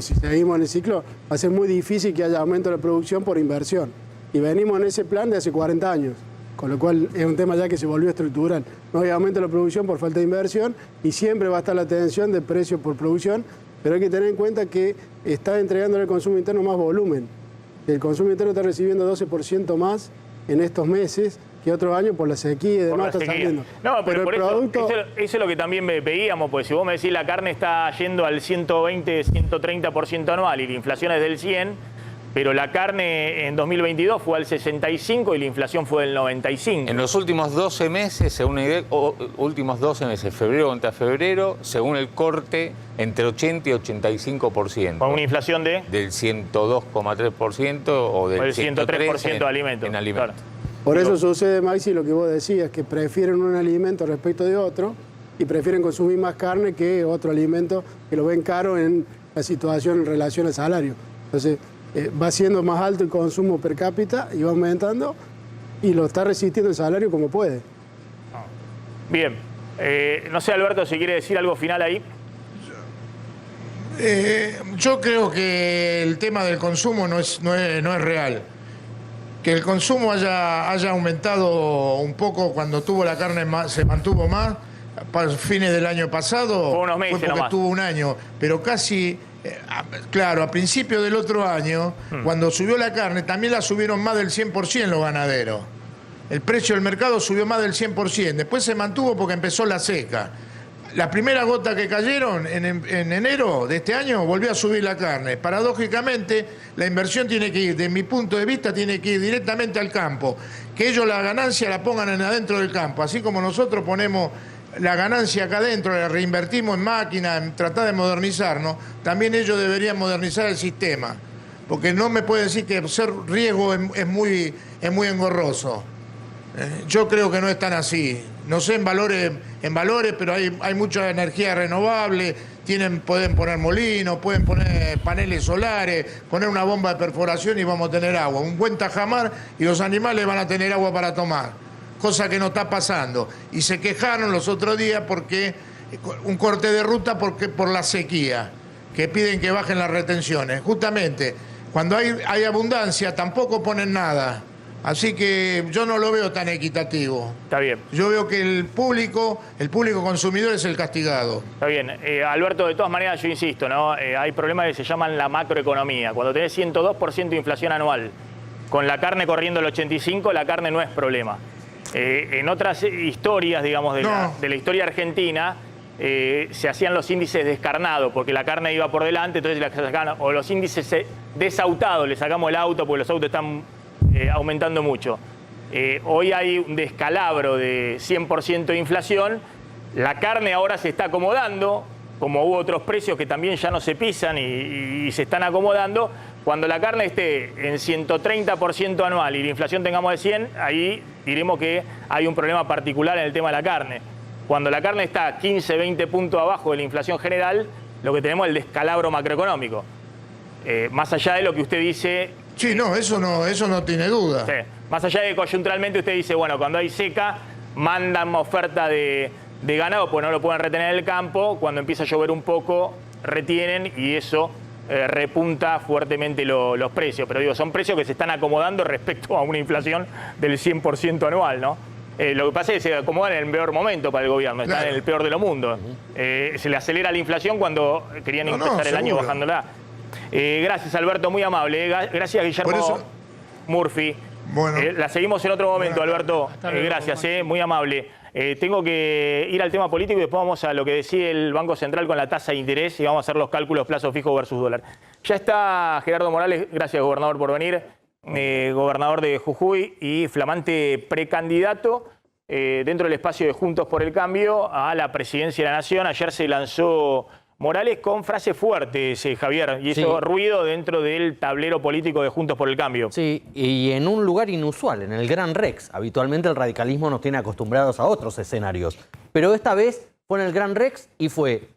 si seguimos en el ciclo, va a ser muy difícil que haya aumento de la producción por inversión. Y venimos en ese plan de hace 40 años, con lo cual es un tema ya que se volvió estructural. No hay aumento de la producción por falta de inversión y siempre va a estar la tensión de precio por producción, pero hay que tener en cuenta que está entregando al consumo interno más volumen. El consumo interno está recibiendo 12% más en estos meses que otros años por la sequía y demás está saliendo. No, pero por producto... eso es lo que también veíamos, pues si vos me decís la carne está yendo al 120, 130% anual y la inflación es del 100%, pero la carne en 2022 fue al 65% y la inflación fue del 95%. En los últimos 12 meses, según INDEC, últimos 12 meses, febrero contra febrero, según el corte, entre 80 y 85%. ¿Con una inflación de? Del 102,3% o del 103% de alimentos. En alimentos. Claro. Por eso sucede, Maxi, lo que vos decías, que prefieren un alimento respecto de otro y prefieren consumir más carne que otro alimento que lo ven caro en la situación en relación al salario. Entonces, va siendo más alto el consumo per cápita y va aumentando y lo está resistiendo el salario como puede. Bien. No sé, Alberto, si quiere decir algo final ahí. Yo creo que el tema del consumo no es real. Que el consumo haya aumentado un poco cuando tuvo la carne se mantuvo más, para fines del año pasado, unos meses fue porque nomás. tuvo un año, pero casi, claro, a principios del otro año, cuando subió la carne, también la subieron más del 100% los ganaderos. El precio del mercado subió más del 100%, después se mantuvo porque empezó la seca. La primera gota que cayeron en enero de este año volvió a subir la carne. Paradójicamente, la inversión tiene que ir, desde mi punto de vista, tiene que ir directamente al campo. Que ellos la ganancia la pongan adentro del campo. Así como nosotros ponemos la ganancia acá adentro, la reinvertimos en máquinas, en tratar de modernizarnos, también ellos deberían modernizar el sistema. Porque no me puede decir que ser riesgo es muy engorroso. Yo creo que no es tan así. No sé en valores, pero hay mucha energía renovable, pueden poner molinos, pueden poner paneles solares, poner una bomba de perforación y vamos a tener agua. Un buen tajamar y los animales van a tener agua para tomar, cosa que no está pasando. Y se quejaron los otros días porque un corte de ruta por la sequía, que piden que bajen las retenciones. Justamente, cuando hay abundancia tampoco ponen nada. Así que yo no lo veo tan equitativo. Está bien. Yo veo que el público consumidor es el castigado. Está bien. Alberto, de todas maneras, yo insisto, ¿no? Hay problemas que se llaman la macroeconomía. Cuando tenés 102% de inflación anual, con la carne corriendo el 85%, la carne no es problema. En otras historias, digamos, de la historia argentina, se hacían los índices descarnados, porque la carne iba por delante, entonces o los índices desautados, le sacamos el auto, porque los autos están aumentando mucho. Hoy hay un descalabro de 100% de inflación. La carne ahora se está acomodando, como hubo otros precios que también ya no se pisan y se están acomodando. Cuando la carne esté en 130% anual y la inflación tengamos de 100, ahí diremos que hay un problema particular en el tema de la carne. Cuando la carne está 15, 20 puntos abajo de la inflación general, lo que tenemos es el descalabro macroeconómico. Más allá de lo que usted dice... Sí, eso no tiene duda. Sí. Más allá de que coyunturalmente usted dice, bueno, cuando hay seca, mandan oferta de ganado, pues no lo pueden retener en el campo. Cuando empieza a llover un poco, retienen y eso repunta fuertemente los precios. Pero digo, son precios que se están acomodando respecto a una inflación del 100% anual, ¿no? Lo que pasa es que se acomodan en el peor momento para el gobierno, están Claro. en el peor de los mundos. Se le acelera la inflación cuando querían empezar el año seguro. bajándola. Gracias, Alberto, muy amable. Gracias, Guillermo Por eso- Murphy. Bueno. La seguimos en otro momento, Bueno, Alberto. hasta luego, Gracias, Maxi. muy amable. Tengo que ir al tema político y después vamos a lo que decide el Banco Central con la tasa de interés y vamos a hacer los cálculos plazo fijo versus dólar. Ya está Gerardo Morales, gracias, gobernador, por venir. Gobernador de Jujuy y flamante precandidato dentro del espacio de Juntos por el Cambio a la presidencia de la Nación. Ayer se lanzó Morales con frases fuertes, Javier, y hizo Sí. ruido dentro del tablero político de Juntos por el Cambio. Sí, y en un lugar inusual, en el Gran Rex. Habitualmente el radicalismo nos tiene acostumbrados a otros escenarios. Pero esta vez fue en el Gran Rex y fue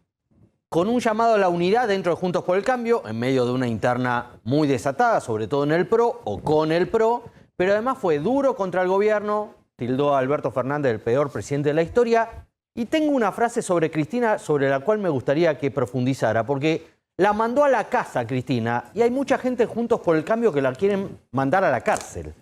con un llamado a la unidad dentro de Juntos por el Cambio, en medio de una interna muy desatada, sobre todo en el PRO o con el PRO, pero además fue duro contra el gobierno, tildó a Alberto Fernández el peor presidente de la historia. Y tengo una frase sobre Cristina sobre la cual me gustaría que profundizara, porque la mandó a la casa Cristina y hay mucha gente Juntos por el Cambio que la quieren mandar a la cárcel.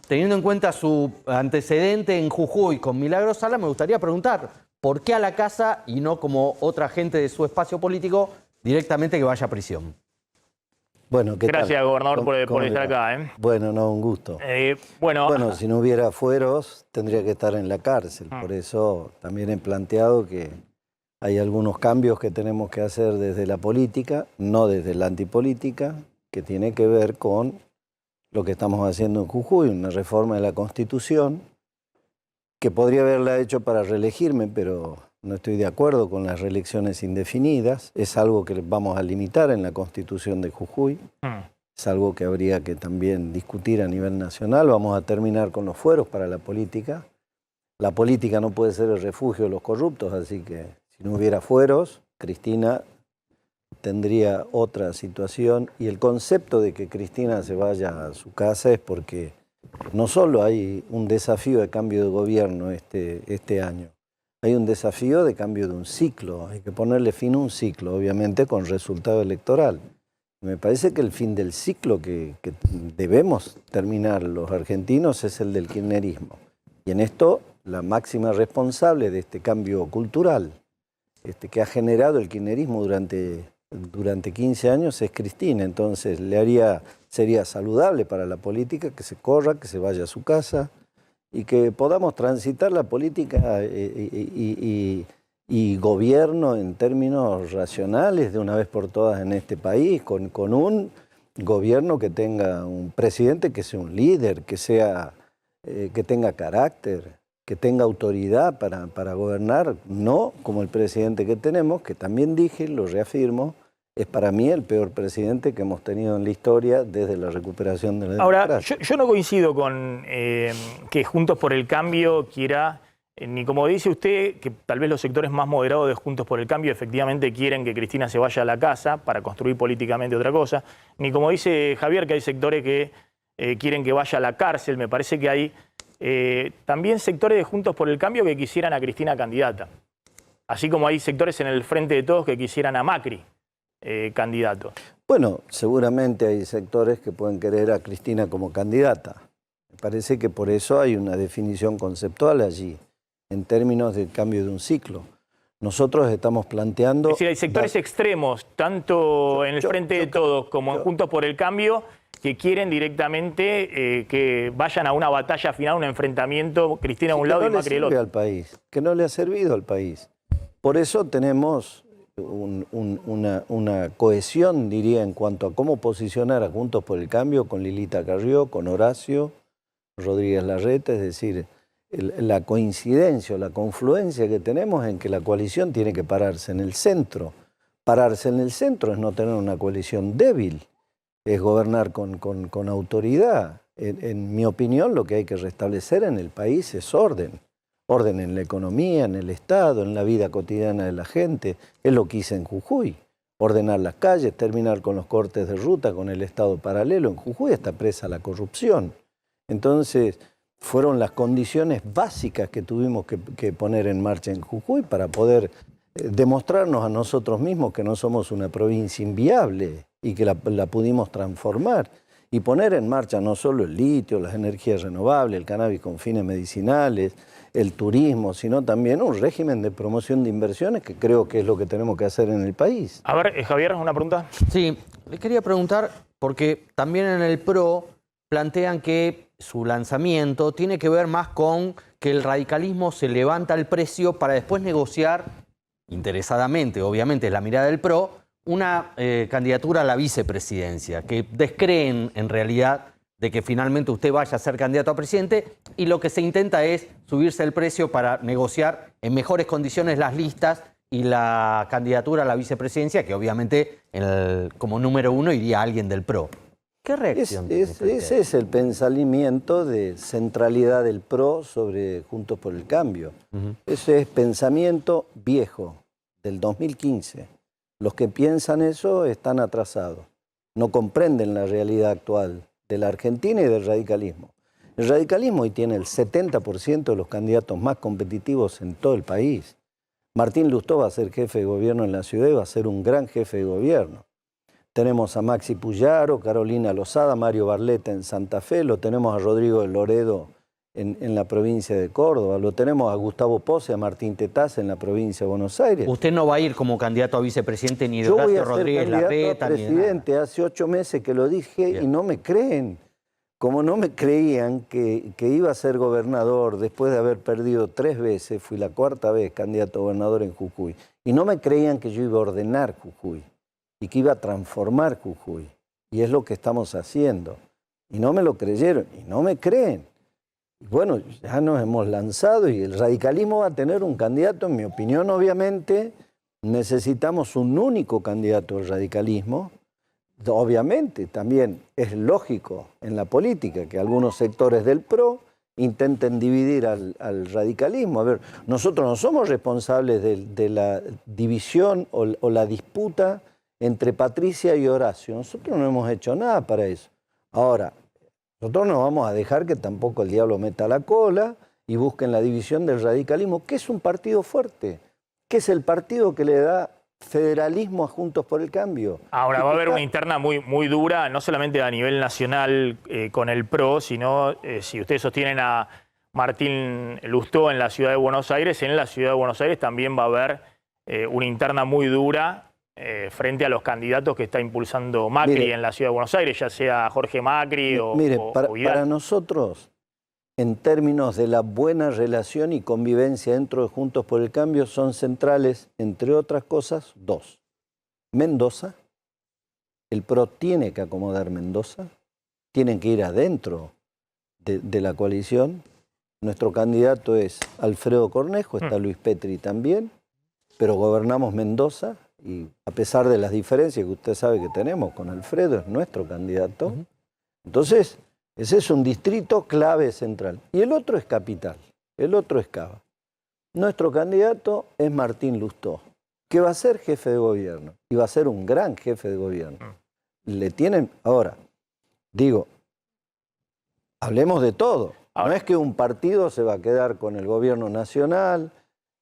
Teniendo en cuenta su antecedente en Jujuy con Milagros Sala, me gustaría preguntar, ¿por qué a la casa y no como otra gente de su espacio político directamente que vaya a prisión? Bueno, ¿qué Gracias, tal? gobernador, por ¿Cómo estar le va? acá. Bueno, no, un gusto. Bueno, Si no hubiera fueros, tendría que estar en la cárcel. Por eso también he planteado que hay algunos cambios que tenemos que hacer desde la política, no desde la antipolítica, que tiene que ver con lo que estamos haciendo en Jujuy, una reforma de la Constitución, que podría haberla hecho para reelegirme, pero no estoy de acuerdo con las reelecciones indefinidas. Es algo que vamos a limitar en la Constitución de Jujuy. Es algo que habría que también discutir a nivel nacional. Vamos a terminar con los fueros para la política. La política no puede ser el refugio de los corruptos, así que si no hubiera fueros, Cristina tendría otra situación. Y el concepto de que Cristina se vaya a su casa es porque no solo hay un desafío de cambio de gobierno este año, hay un desafío de cambio de un ciclo. Hay que ponerle fin a un ciclo, obviamente con resultado electoral. Me parece que el fin del ciclo que debemos terminar los argentinos es el del kirchnerismo. Y en esto la máxima responsable de este cambio cultural que ha generado el kirchnerismo durante 15 años es Cristina. Entonces sería saludable para la política que se corra, que se vaya a su casa y que podamos transitar la política y gobierno en términos racionales de una vez por todas en este país, con un gobierno que tenga un presidente que sea un líder, que tenga carácter, que tenga autoridad para gobernar, no como el presidente que tenemos, que también dije, lo reafirmo, es para mí el peor presidente que hemos tenido en la historia desde la recuperación de la ahora, democracia. yo no coincido con que Juntos por el Cambio quiera, ni como dice usted, que tal vez los sectores más moderados de Juntos por el Cambio efectivamente quieren que Cristina se vaya a la casa para construir políticamente otra cosa, ni como dice Javier, que hay sectores que quieren que vaya a la cárcel. Me parece que hay también sectores de Juntos por el Cambio que quisieran a Cristina candidata, así como hay sectores en el Frente de Todos que quisieran a Macri candidato. Bueno, seguramente hay sectores que pueden querer a Cristina como candidata. Me parece que por eso hay una definición conceptual allí, en términos del cambio de un ciclo. Nosotros estamos planteando... Es decir, hay sectores extremos, tanto en el Frente de Todos como en Juntos por el Cambio, que quieren directamente que vayan a una batalla final, un enfrentamiento, Cristina a un lado y Macri al otro. Al país, que no le ha servido al país. Por eso tenemos una cohesión, diría, en cuanto a cómo posicionar a Juntos por el Cambio con Lilita Carrió, con Horacio Rodríguez Larreta, es decir, la coincidencia o la confluencia que tenemos en que la coalición tiene que pararse en el centro. Pararse en el centro es no tener una coalición débil, es gobernar con autoridad. En mi opinión, lo que hay que restablecer en el país es orden. Orden en la economía, en el Estado, en la vida cotidiana de la gente. Es lo que hice en Jujuy. Ordenar las calles, terminar con los cortes de ruta, con el Estado paralelo. En Jujuy está presa la corrupción. Entonces, fueron las condiciones básicas que tuvimos que poner en marcha en Jujuy para poder demostrarnos a nosotros mismos que no somos una provincia inviable y que la pudimos transformar. y poner en marcha no solo el litio, las energías renovables, el cannabis con fines medicinales, el turismo, sino también un régimen de promoción de inversiones que creo que es lo que tenemos que hacer en el país. A ver, Javier, una pregunta. Sí, le quería preguntar, porque también en el PRO plantean que su lanzamiento tiene que ver más con que el radicalismo se levanta el precio para después negociar, interesadamente, obviamente es la mirada del PRO, una candidatura a la vicepresidencia, que descreen en realidad de que finalmente usted vaya a ser candidato a presidente, y lo que se intenta es subirse el precio para negociar en mejores condiciones las listas y la candidatura a la vicepresidencia, que obviamente como número uno iría alguien del PRO. ¿Qué reacción tiene usted? Ese es el pensamiento de centralidad del PRO sobre Juntos por el Cambio. Ese es pensamiento viejo, del 2015. Los que piensan eso están atrasados. No comprenden la realidad actual de la Argentina y del radicalismo. El radicalismo hoy tiene el 70% de los candidatos más competitivos en todo el país. Martín Lustó va a ser jefe de gobierno en la ciudad y va a ser un gran jefe de gobierno. Tenemos a Maxi Puyaro, Carolina Lozada, Mario Barletta en Santa Fe, lo tenemos a Rodrigo de Loredo en la provincia de Córdoba, lo tenemos a Gustavo Pose, a Martín Tetaz en la provincia de Buenos Aires. Usted no va a ir como candidato a vicepresidente ni de Yo voy Horacio a ser Rodríguez candidato Larreta, a ni de nada. presidente, hace 8 meses que lo dije. Bien. Y no me creen. Como no me creían que iba a ser gobernador después de haber perdido 3 veces, fui la 4ª vez candidato a gobernador en Jujuy, y no me creían que yo iba a ordenar Jujuy y que iba a transformar Jujuy. Y es lo que estamos haciendo. Y no me lo creyeron, y no me creen. Y bueno, ya nos hemos lanzado y el radicalismo va a tener un candidato, en mi opinión, obviamente, necesitamos un único candidato al radicalismo. Obviamente, también es lógico en la política que algunos sectores del PRO intenten dividir al radicalismo. A ver, nosotros no somos responsables de la división o la disputa entre Patricia y Horacio. Nosotros no hemos hecho nada para eso. Ahora, nosotros no vamos a dejar que tampoco el diablo meta la cola y busquen la división del radicalismo, que es un partido fuerte, que es el partido que le da federalismo a Juntos por el Cambio. Ahora va a haber una interna muy dura, no solamente a nivel nacional con el PRO, sino si ustedes sostienen a Martín Lustó en la ciudad de Buenos Aires, en la ciudad de Buenos Aires también va a haber una interna muy dura frente a los candidatos que está impulsando Macri. Mire, en la ciudad de Buenos Aires, ya sea Jorge Macri o para nosotros, en términos de la buena relación y convivencia dentro de Juntos por el Cambio, son centrales, entre otras cosas, 2. Mendoza, el PRO tiene que acomodar Mendoza, tienen que ir adentro de la coalición. Nuestro candidato es Alfredo Cornejo, está Luis Petri también, pero gobernamos Mendoza. Y a pesar de las diferencias que usted sabe que tenemos con Alfredo, es nuestro candidato. Entonces, ese es un distrito clave central. Y el otro es Capital, el otro es Cava. Nuestro candidato es Martín Lustó, que va a ser jefe de gobierno, y va a ser un gran jefe de gobierno. Le tienen, ahora, digo, hablemos de todo. No es que un partido se va a quedar con el gobierno nacional,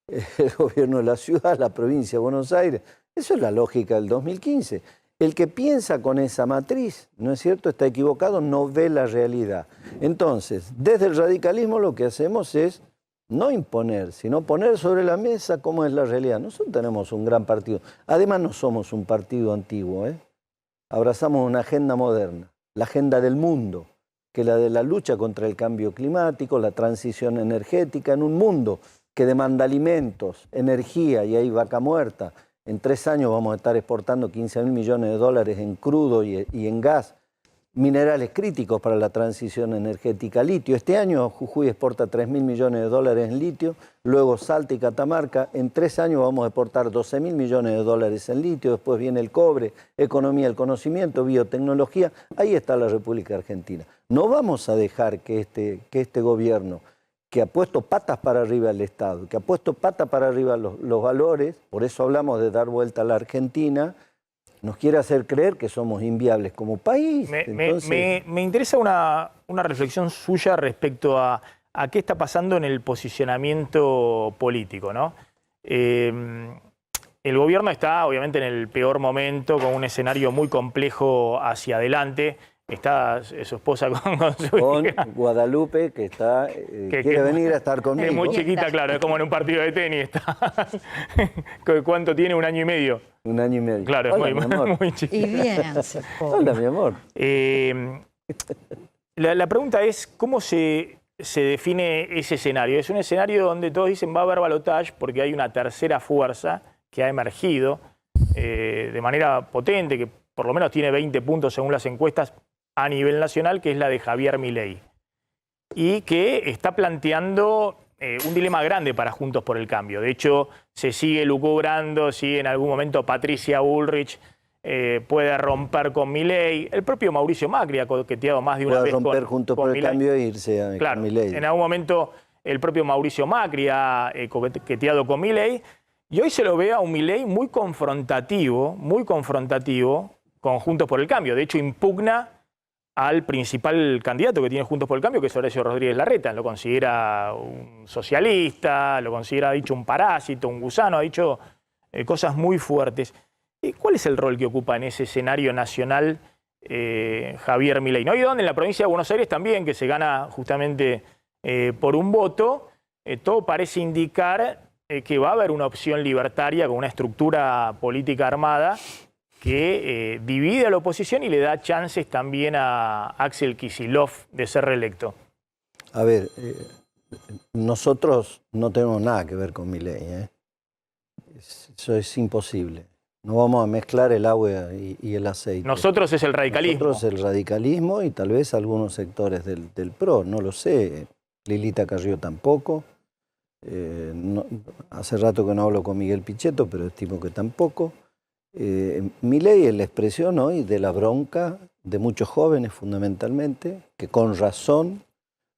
el gobierno de la ciudad, la provincia de Buenos Aires. Eso es la lógica del 2015. El que piensa con esa matriz, ¿no es cierto?, está equivocado, no ve la realidad. Entonces, desde el radicalismo lo que hacemos es no imponer, sino poner sobre la mesa cómo es la realidad. Nosotros tenemos un gran partido. Además, no somos un partido antiguo, ¿eh? Abrazamos una agenda moderna, la agenda del mundo, que es la de la lucha contra el cambio climático, la transición energética en un mundo que demanda alimentos, energía y hay vaca muerta. En 3 años vamos a estar exportando 15.000 millones de dólares en crudo y en gas, minerales críticos para la transición energética, litio. Este año Jujuy exporta 3.000 millones de dólares en litio, luego Salta y Catamarca. En 3 años vamos a exportar 12.000 millones de dólares en litio, después viene el cobre, economía del conocimiento, biotecnología. Ahí está la República Argentina. No vamos a dejar que este gobierno, que ha puesto patas para arriba el Estado, que ha puesto patas para arriba los valores, por eso hablamos de dar vuelta a la Argentina, nos quiere hacer creer que somos inviables como país. Me interesa una reflexión suya respecto a qué está pasando en el posicionamiento político, ¿no? El gobierno está obviamente en el peor momento, con un escenario muy complejo hacia adelante. está su esposa con su Con hija. Guadalupe, que está, quiere venir a estar conmigo. Es muy chiquita, claro, es como en un partido de tenis. Está. ¿Cuánto tiene? ¿1 año y medio? 1 año y medio. Claro, Hola, es mi amor. muy chiquita. Y bien, se fue. Hola, mi amor. La pregunta es, ¿cómo se define ese escenario? Es un escenario donde todos dicen va a haber balotaje porque hay una tercera fuerza que ha emergido de manera potente, que por lo menos tiene 20 puntos según las encuestas a nivel nacional, que es la de Javier Milei. Y que está planteando un dilema grande para Juntos por el Cambio. De hecho, se sigue lucubrando si en algún momento Patricia Bullrich puede romper con Milei. El propio Mauricio Macri ha coqueteado más de una vez romper Juntos por el Milei. Cambio e irse Claro, con Milei. en algún momento el propio Mauricio Macri ha coqueteado con Milei. Y hoy se lo ve a un Milei muy confrontativo con Juntos por el Cambio. De hecho, impugna al principal candidato que tiene Juntos por el Cambio, que es Horacio Rodríguez Larreta. Lo considera un socialista, lo considera, ha dicho, un parásito, un gusano, ha dicho cosas muy fuertes. ¿Cuál es el rol que ocupa en ese escenario nacional Javier Milei? ¿No? Y donde en la provincia de Buenos Aires también, que se gana justamente por un voto, todo parece indicar que va a haber una opción libertaria con una estructura política armada que divide a la oposición y le da chances también a Axel Kicillof de ser reelecto. A ver, nosotros no tenemos nada que ver con Milei. Eso es imposible. No vamos a mezclar el agua y el aceite. Nosotros es el radicalismo. Nosotros el radicalismo y tal vez algunos sectores del PRO, no lo sé. Lilita Carrió tampoco. Hace rato que no hablo con Miguel Pichetto, pero estimo que tampoco. Milei es la expresión hoy de la bronca de muchos jóvenes fundamentalmente, que con razón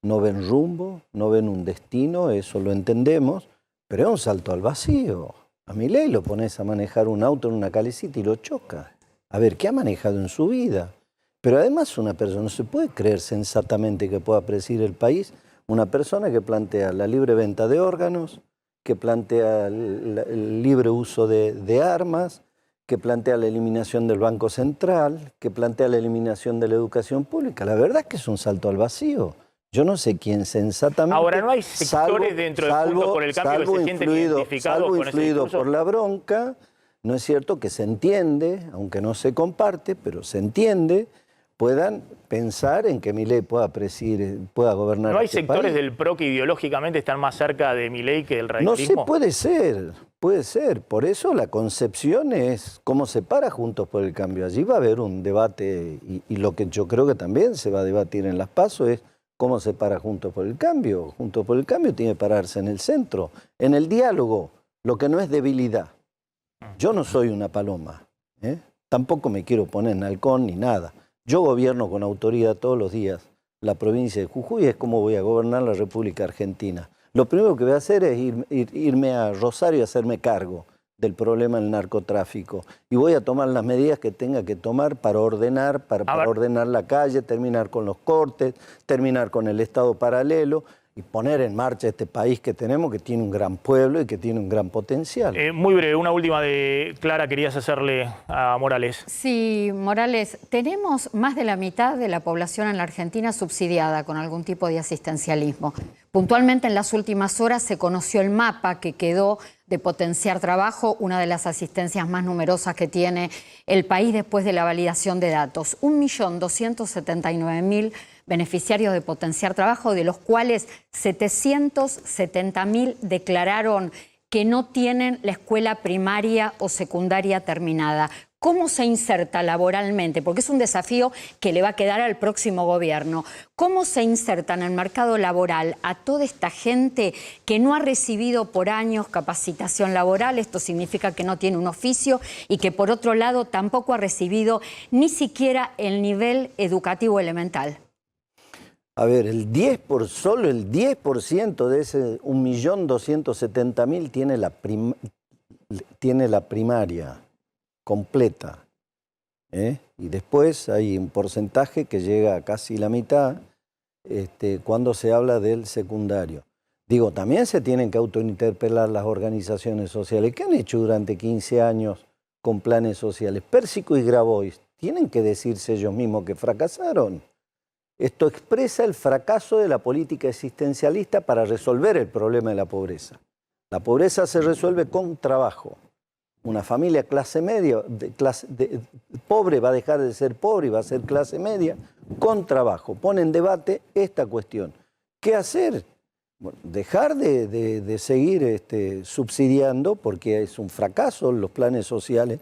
no ven rumbo, no ven un destino, eso lo entendemos, pero es un salto al vacío. A Milei lo pones a manejar un auto en una calecita y lo choca. A ver, ¿qué ha manejado en su vida? Pero además una persona no se puede creer sensatamente que pueda presidir el país, una persona que plantea la libre venta de órganos, que plantea el libre uso de armas, que plantea la eliminación del Banco Central, que plantea la eliminación de la educación pública. La verdad es que es un salto al vacío. Yo no sé quién sensatamente... Ahora, ¿no hay sectores dentro de Juntos por el Cambio que se sienten identificados con ese influido discurso? por la bronca, no es cierto que se entiende, aunque no se comparte, pero se entiende, puedan pensar en que Milei pueda presidir, pueda gobernar. ¿No hay este sectores país. del PRO que ideológicamente están más cerca de Milei que del radicalismo? No sé, puede ser. Por eso la concepción es cómo se para Juntos por el Cambio. Allí va a haber un debate y lo que yo creo que también se va a debatir en las PASO es cómo se para Juntos por el Cambio. Juntos por el Cambio tiene que pararse en el centro, en el diálogo, lo que no es debilidad. Yo no soy una paloma, tampoco me quiero poner en halcón ni nada. Yo gobierno con autoridad todos los días la provincia de Jujuy, es como voy a gobernar la República Argentina. Lo primero que voy a hacer es irme a Rosario y hacerme cargo del problema del narcotráfico. Y voy a tomar las medidas que tenga que tomar para ordenar, para ordenar la calle, terminar con los cortes, terminar con el Estado paralelo y poner en marcha este país que tenemos, que tiene un gran pueblo y que tiene un gran potencial. Muy breve, una última de Clara, querías hacerle a Morales. Sí, Morales, tenemos más de la mitad de la población en la Argentina subsidiada con algún tipo de asistencialismo. Puntualmente en las últimas horas se conoció el mapa que quedó de Potenciar Trabajo, una de las asistencias más numerosas que tiene el país después de la validación de datos. 1.279.000 beneficiarios de Potenciar Trabajo, de los cuales 770.000 declararon que no tienen la escuela primaria o secundaria terminada. ¿Cómo se inserta laboralmente? Porque es un desafío que le va a quedar al próximo gobierno. ¿Cómo se inserta en el mercado laboral a toda esta gente que no ha recibido por años capacitación laboral? Esto significa que no tiene un oficio y que por otro lado tampoco ha recibido ni siquiera el nivel educativo elemental. A ver, solo el 10% de ese 1.270.000 tiene la primaria completa. Y después hay un porcentaje que llega a casi la mitad cuando se habla del secundario. Digo, también se tienen que autointerpelar las organizaciones sociales. ¿Qué han hecho durante 15 años con planes sociales? Pérsico y Grabois tienen que decirse ellos mismos que fracasaron. Esto expresa el fracaso de la política existencialista para resolver el problema de la pobreza. La pobreza se resuelve con trabajo. Una familia clase media, pobre va a dejar de ser pobre y va a ser clase media con trabajo. Pone en debate esta cuestión. ¿Qué hacer? Bueno, dejar de seguir subsidiando, porque es un fracaso los planes sociales.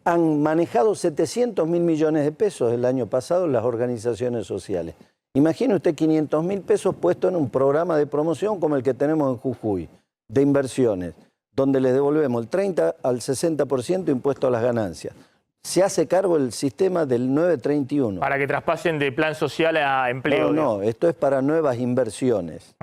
Han manejado 700.000 millones de pesos el año pasado las organizaciones sociales. Imagine usted 500.000 pesos puestos en un programa de promoción como el que tenemos en Jujuy, de inversiones, donde les devolvemos el 30 al 60% impuesto a las ganancias. Se hace cargo el sistema del 931. Para que traspasen de plan social a empleo. No, esto es para nuevas inversiones.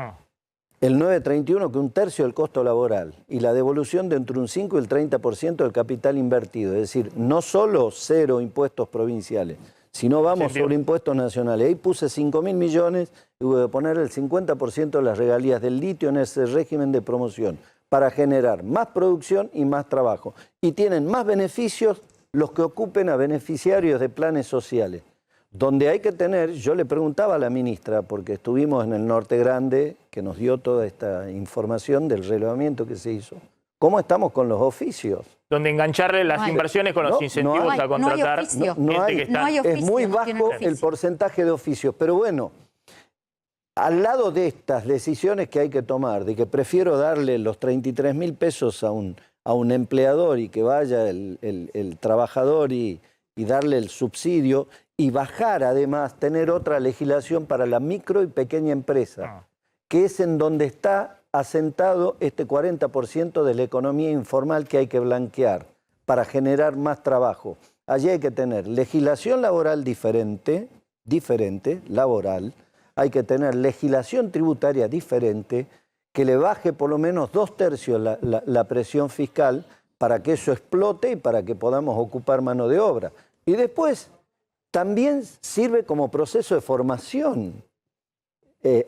El 931, que un tercio del costo laboral, y la devolución de entre un 5 y el 30% del capital invertido. Es decir, no solo 0 impuestos provinciales, sino vamos sobre impuestos nacionales. Ahí puse 5.000 millones y voy a poner el 50% de las regalías del litio en ese régimen de promoción para generar más producción y más trabajo. Y tienen más beneficios los que ocupen a beneficiarios de planes sociales. Donde hay que tener, yo le preguntaba a la ministra, porque estuvimos en el Norte Grande, que nos dio toda esta información del relevamiento que se hizo. ¿Cómo estamos con los oficios? Donde engancharle las inversiones con los incentivos a contratar gente que está... Es muy bajo el porcentaje de oficios, pero bueno, al lado de estas decisiones que hay que tomar, de que prefiero darle los 33.000 pesos a un empleador y que vaya el trabajador y darle el subsidio, y bajar además, tener otra legislación para la micro y pequeña empresa, que es en donde está asentado este 40% de la economía informal que hay que blanquear para generar más trabajo. Allí hay que tener legislación laboral diferente, laboral, hay que tener legislación tributaria diferente, que le baje por lo menos 2/3 la presión fiscal para que eso explote y para que podamos ocupar mano de obra. Y después también sirve como proceso de formación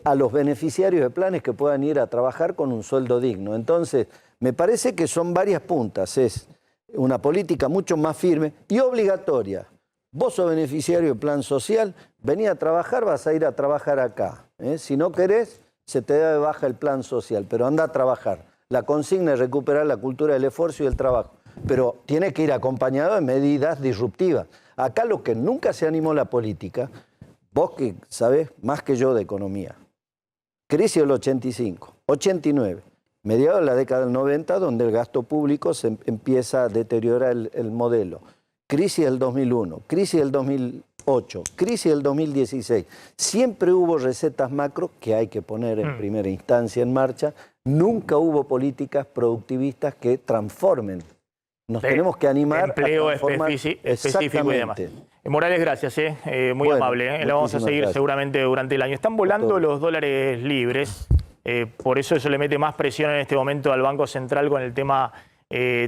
a los beneficiarios de planes que puedan ir a trabajar con un sueldo digno. Entonces, me parece que son varias puntas. Es una política mucho más firme y obligatoria. Vos sos beneficiario de plan social, vení a trabajar, vas a ir a trabajar acá. Si no querés, se te da de baja el plan social, pero anda a trabajar. La consigna es recuperar la cultura del esfuerzo y el trabajo, pero tiene que ir acompañado de medidas disruptivas. Acá lo que nunca se animó la política, vos que sabés más que yo de economía, crisis del 85, 89, mediados de la década del 90, donde el gasto público se empieza a deteriorar el modelo. Crisis del 2001, crisis del 2008, crisis del 2016. Siempre hubo recetas macro que hay que poner en primera instancia en marcha. Nunca hubo políticas productivistas que transformen. Nos tenemos que animar empleo a transformar específico y demás. Morales, gracias, muy amable. La vamos a seguir seguramente durante el año. Están volando los dólares libres, por eso le mete más presión en este momento al Banco Central con el tema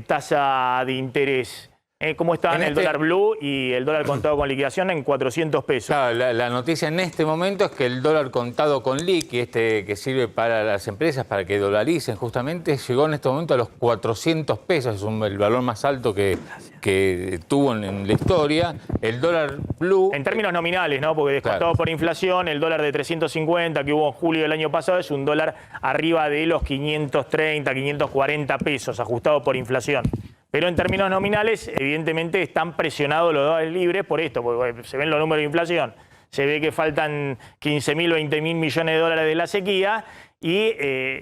tasa de interés. ¿Cómo están el dólar blue y el dólar contado con liquidación en 400 pesos? Claro, la noticia en este momento es que el dólar contado con liqui, que sirve para las empresas, para que dolaricen justamente, llegó en este momento a los 400 pesos. Es el valor más alto que tuvo en la historia. El dólar blue... En términos nominales, ¿no? Porque descontado por inflación, el dólar de 350 que hubo en julio del año pasado es un dólar arriba de los 530, 540 pesos, ajustado por inflación. Pero en términos nominales, evidentemente, están presionados los dólares libres por esto, porque se ven los números de inflación. Se ve que faltan 15.000, 20.000 millones de dólares de la sequía y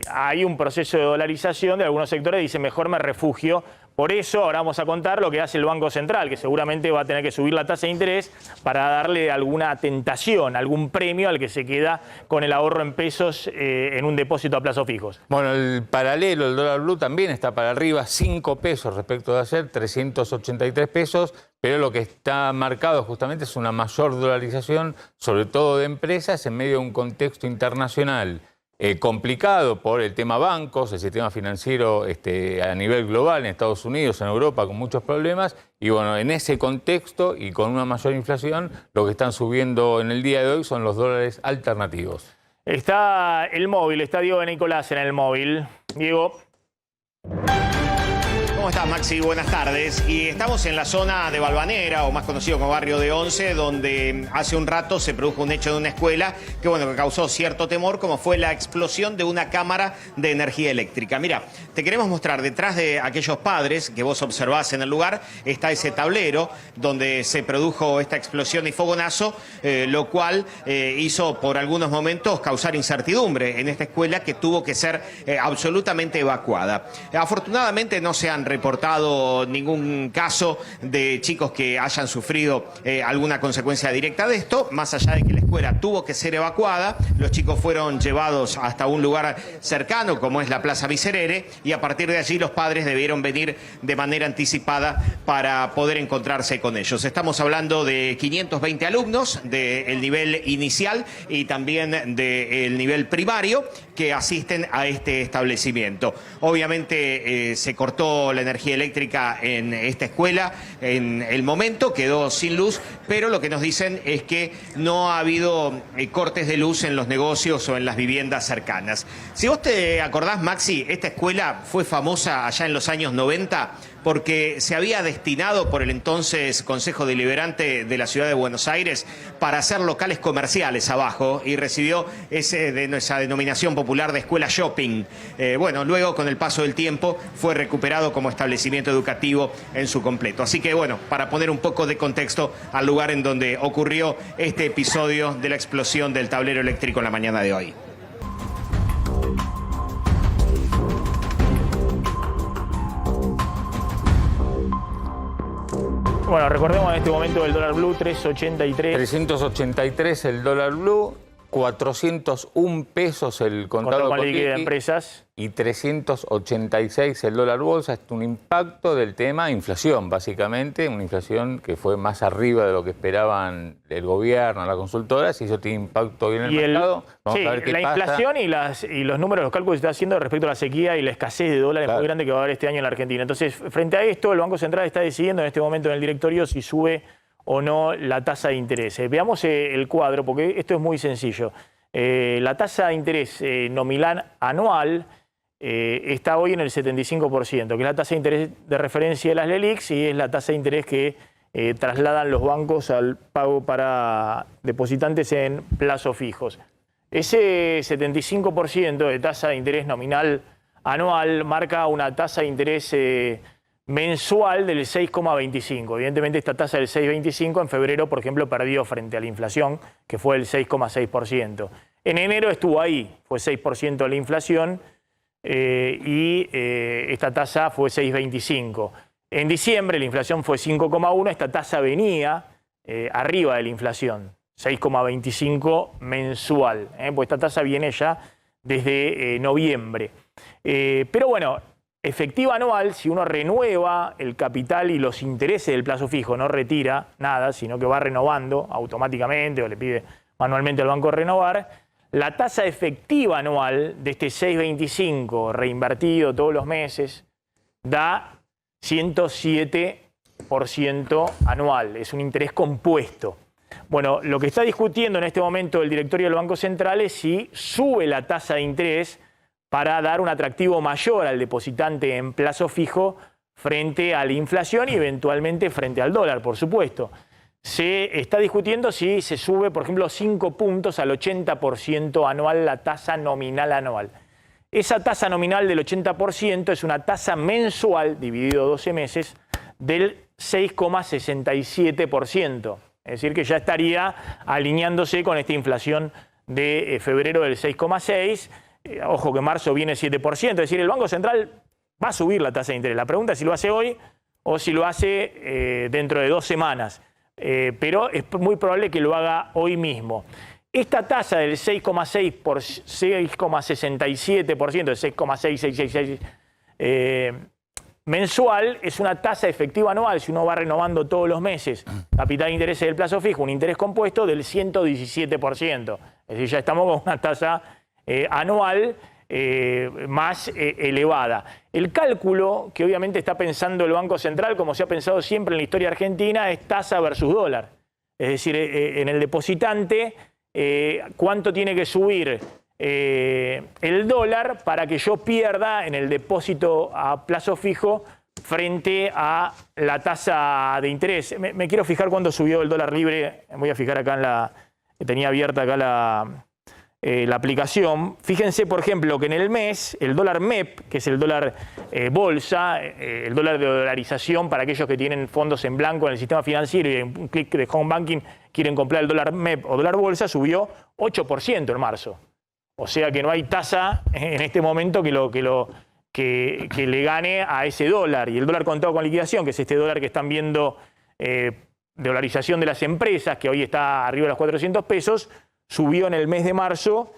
hay un proceso de dolarización de algunos sectores. Dicen, mejor me refugio. Por eso ahora vamos a contar lo que hace el Banco Central, que seguramente va a tener que subir la tasa de interés para darle alguna tentación, algún premio al que se queda con el ahorro en pesos en un depósito a plazos fijos. Bueno, el paralelo, el dólar blue también está para arriba, 5 pesos respecto de ayer, 383 pesos, pero lo que está marcado justamente es una mayor dolarización, sobre todo de empresas, en medio de un contexto internacional complicado por el tema bancos, el sistema financiero a nivel global, en Estados Unidos, en Europa, con muchos problemas. Y bueno, en ese contexto y con una mayor inflación, lo que están subiendo en el día de hoy son los dólares alternativos. Está el móvil, está Diego de Nicolás en el móvil. Diego. ¿Cómo estás, Maxi? Buenas tardes. Y estamos en la zona de Valvanera, o más conocido como barrio de Once, donde hace un rato se produjo un hecho de una escuela que causó cierto temor, como fue la explosión de una cámara de energía eléctrica. Mira, te queremos mostrar, detrás de aquellos padres que vos observás en el lugar, está ese tablero donde se produjo esta explosión y fogonazo, lo cual hizo por algunos momentos causar incertidumbre en esta escuela, que tuvo que ser absolutamente evacuada. Afortunadamente no se han reportado ningún caso de chicos que hayan sufrido alguna consecuencia directa de esto, más allá de que la escuela tuvo que ser evacuada. Los chicos fueron llevados hasta un lugar cercano, como es la Plaza Miserere, y a partir de allí los padres debieron venir de manera anticipada para poder encontrarse con ellos. Estamos hablando de 520 alumnos del nivel inicial y también del nivel primario que asisten a este establecimiento. Obviamente se cortó la energía eléctrica en esta escuela en el momento, quedó sin luz, pero lo que nos dicen es que no ha habido cortes de luz en los negocios o en las viviendas cercanas. Si vos te acordás, Maxi, esta escuela fue famosa allá en los años 90 porque se había destinado por el entonces Consejo Deliberante de la Ciudad de Buenos Aires para hacer locales comerciales abajo, y recibió esa denominación popular de escuela shopping. Luego con el paso del tiempo fue recuperado como establecimiento educativo en su completo. Así que para poner un poco de contexto al lugar en donde ocurrió este episodio de la explosión del tablero eléctrico en la mañana de hoy. Bueno, recordemos en este momento el dólar blue, 3.83. 383 el dólar blue, 401 pesos el contado con liquidez de empresas. Y 386 el dólar bolsa. Es un impacto del tema inflación, básicamente. Una inflación que fue más arriba de lo que esperaban el gobierno, la consultora. Si eso tiene impacto hoy en el mercado, vamos a ver qué pasa. La inflación y los números, los cálculos que se está haciendo respecto a la sequía y la escasez de dólares muy grande que va a haber este año en la Argentina. Entonces, frente a esto, el Banco Central está decidiendo en este momento en el directorio si sube o no la tasa de interés. Veamos el cuadro, porque esto es muy sencillo. La tasa de interés nominal anual está hoy en el 75%, que es la tasa de interés de referencia de las LELIQs y es la tasa de interés que trasladan los bancos al pago para depositantes en plazos fijos. Ese 75% de tasa de interés nominal anual marca una tasa de interés mensual del 6,25. Evidentemente esta tasa del 6,25 en febrero, por ejemplo, perdió frente a la inflación, que fue el 6,6%. En enero estuvo ahí, fue 6% la inflación y esta tasa fue 6,25. En diciembre la inflación fue 5,1, esta tasa venía arriba de la inflación, 6,25 mensual, pues esta tasa viene ya desde noviembre. Pero efectiva anual, si uno renueva el capital y los intereses del plazo fijo, no retira nada, sino que va renovando automáticamente o le pide manualmente al banco renovar, la tasa efectiva anual de este 6,25 reinvertido todos los meses da 107% anual. Es un interés compuesto. Bueno, lo que está discutiendo en este momento el directorio del Banco Central es si sube la tasa de interés para dar un atractivo mayor al depositante en plazo fijo frente a la inflación y eventualmente frente al dólar, por supuesto. Se está discutiendo si se sube, por ejemplo, 5 puntos al 80% anual la tasa nominal anual. Esa tasa nominal del 80% es una tasa mensual, dividido 12 meses, del 6,67%. Es decir, que ya estaría alineándose con esta inflación de febrero del 6,6%. Ojo que marzo viene 7%, es decir, el Banco Central va a subir la tasa de interés. La pregunta es si lo hace hoy o si lo hace dentro de 2 semanas. Pero es muy probable que lo haga hoy mismo. Esta tasa del 6,6 por 6,67%, el 6,6666 mensual, es una tasa efectiva anual, si uno va renovando todos los meses capital de intereses del plazo fijo, un interés compuesto del 117%. Es decir, ya estamos con una tasa anual más elevada. El cálculo que obviamente está pensando el Banco Central, como se ha pensado siempre en la historia argentina, es tasa versus dólar. Es decir, en el depositante, cuánto tiene que subir el dólar para que yo pierda en el depósito a plazo fijo frente a la tasa de interés. Me quiero fijar cuándo subió el dólar libre. Voy a fijar acá en la... Tenía abierta acá la aplicación. Fíjense, por ejemplo, que en el mes el dólar MEP, que es el dólar bolsa, el dólar de dolarización para aquellos que tienen fondos en blanco en el sistema financiero y en un clic de home banking quieren comprar el dólar MEP o dólar bolsa, subió 8% en marzo. O sea que no hay tasa en este momento que le gane a ese dólar. Y el dólar contado con liquidación, que es este dólar que están viendo de dolarización de las empresas, que hoy está arriba de los 400 pesos, subió en el mes de marzo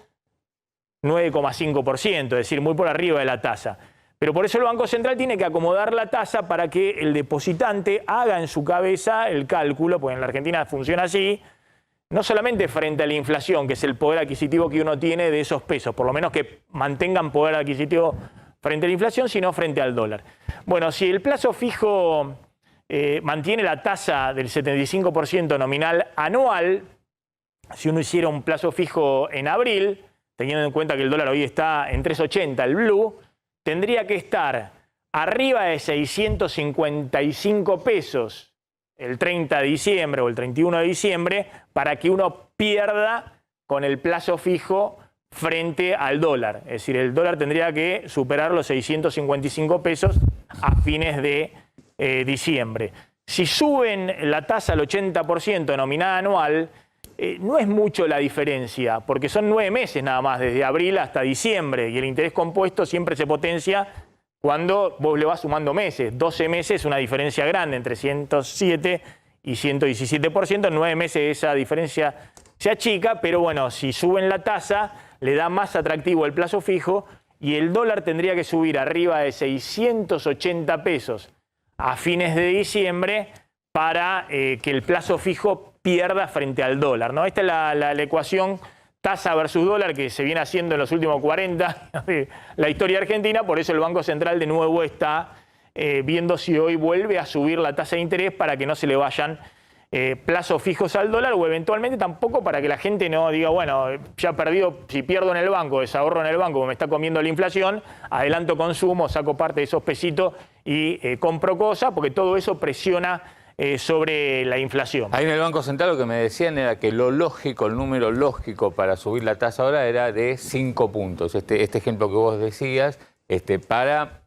9,5%, es decir, muy por arriba de la tasa. Pero por eso el Banco Central tiene que acomodar la tasa para que el depositante haga en su cabeza el cálculo, porque en la Argentina funciona así, no solamente frente a la inflación, que es el poder adquisitivo que uno tiene de esos pesos, por lo menos que mantengan poder adquisitivo frente a la inflación, sino frente al dólar. Bueno, si el plazo fijo mantiene la tasa del 75% nominal anual, si uno hiciera un plazo fijo en abril, teniendo en cuenta que el dólar hoy está en 3,80, el blue, tendría que estar arriba de 655 pesos el 30 de diciembre o el 31 de diciembre para que uno pierda con el plazo fijo frente al dólar. Es decir, el dólar tendría que superar los 655 pesos a fines de diciembre. Si suben la tasa al 80% nominal anual, no es mucho la diferencia, porque son 9 meses nada más, desde abril hasta diciembre, y el interés compuesto siempre se potencia cuando vos le vas sumando meses. 12 meses, una diferencia grande, entre 107 y 117%. En 9 meses esa diferencia se achica, pero bueno, si suben la tasa, le da más atractivo el plazo fijo y el dólar tendría que subir arriba de 680 pesos a fines de diciembre para que el plazo fijo pierda frente al dólar, ¿no? Esta es la ecuación tasa versus dólar que se viene haciendo en los últimos 40 de la historia argentina. Por eso el Banco Central de nuevo está viendo si hoy vuelve a subir la tasa de interés para que no se le vayan plazos fijos al dólar, o eventualmente tampoco para que la gente no diga, bueno, ya perdido, si pierdo en el banco, desahorro en el banco, me está comiendo la inflación, adelanto consumo, saco parte de esos pesitos y compro cosas, porque todo eso presiona sobre la inflación. Ahí en el Banco Central lo que me decían era que lo lógico, el número lógico para subir la tasa ahora era de 5 puntos. Este ejemplo que vos decías, para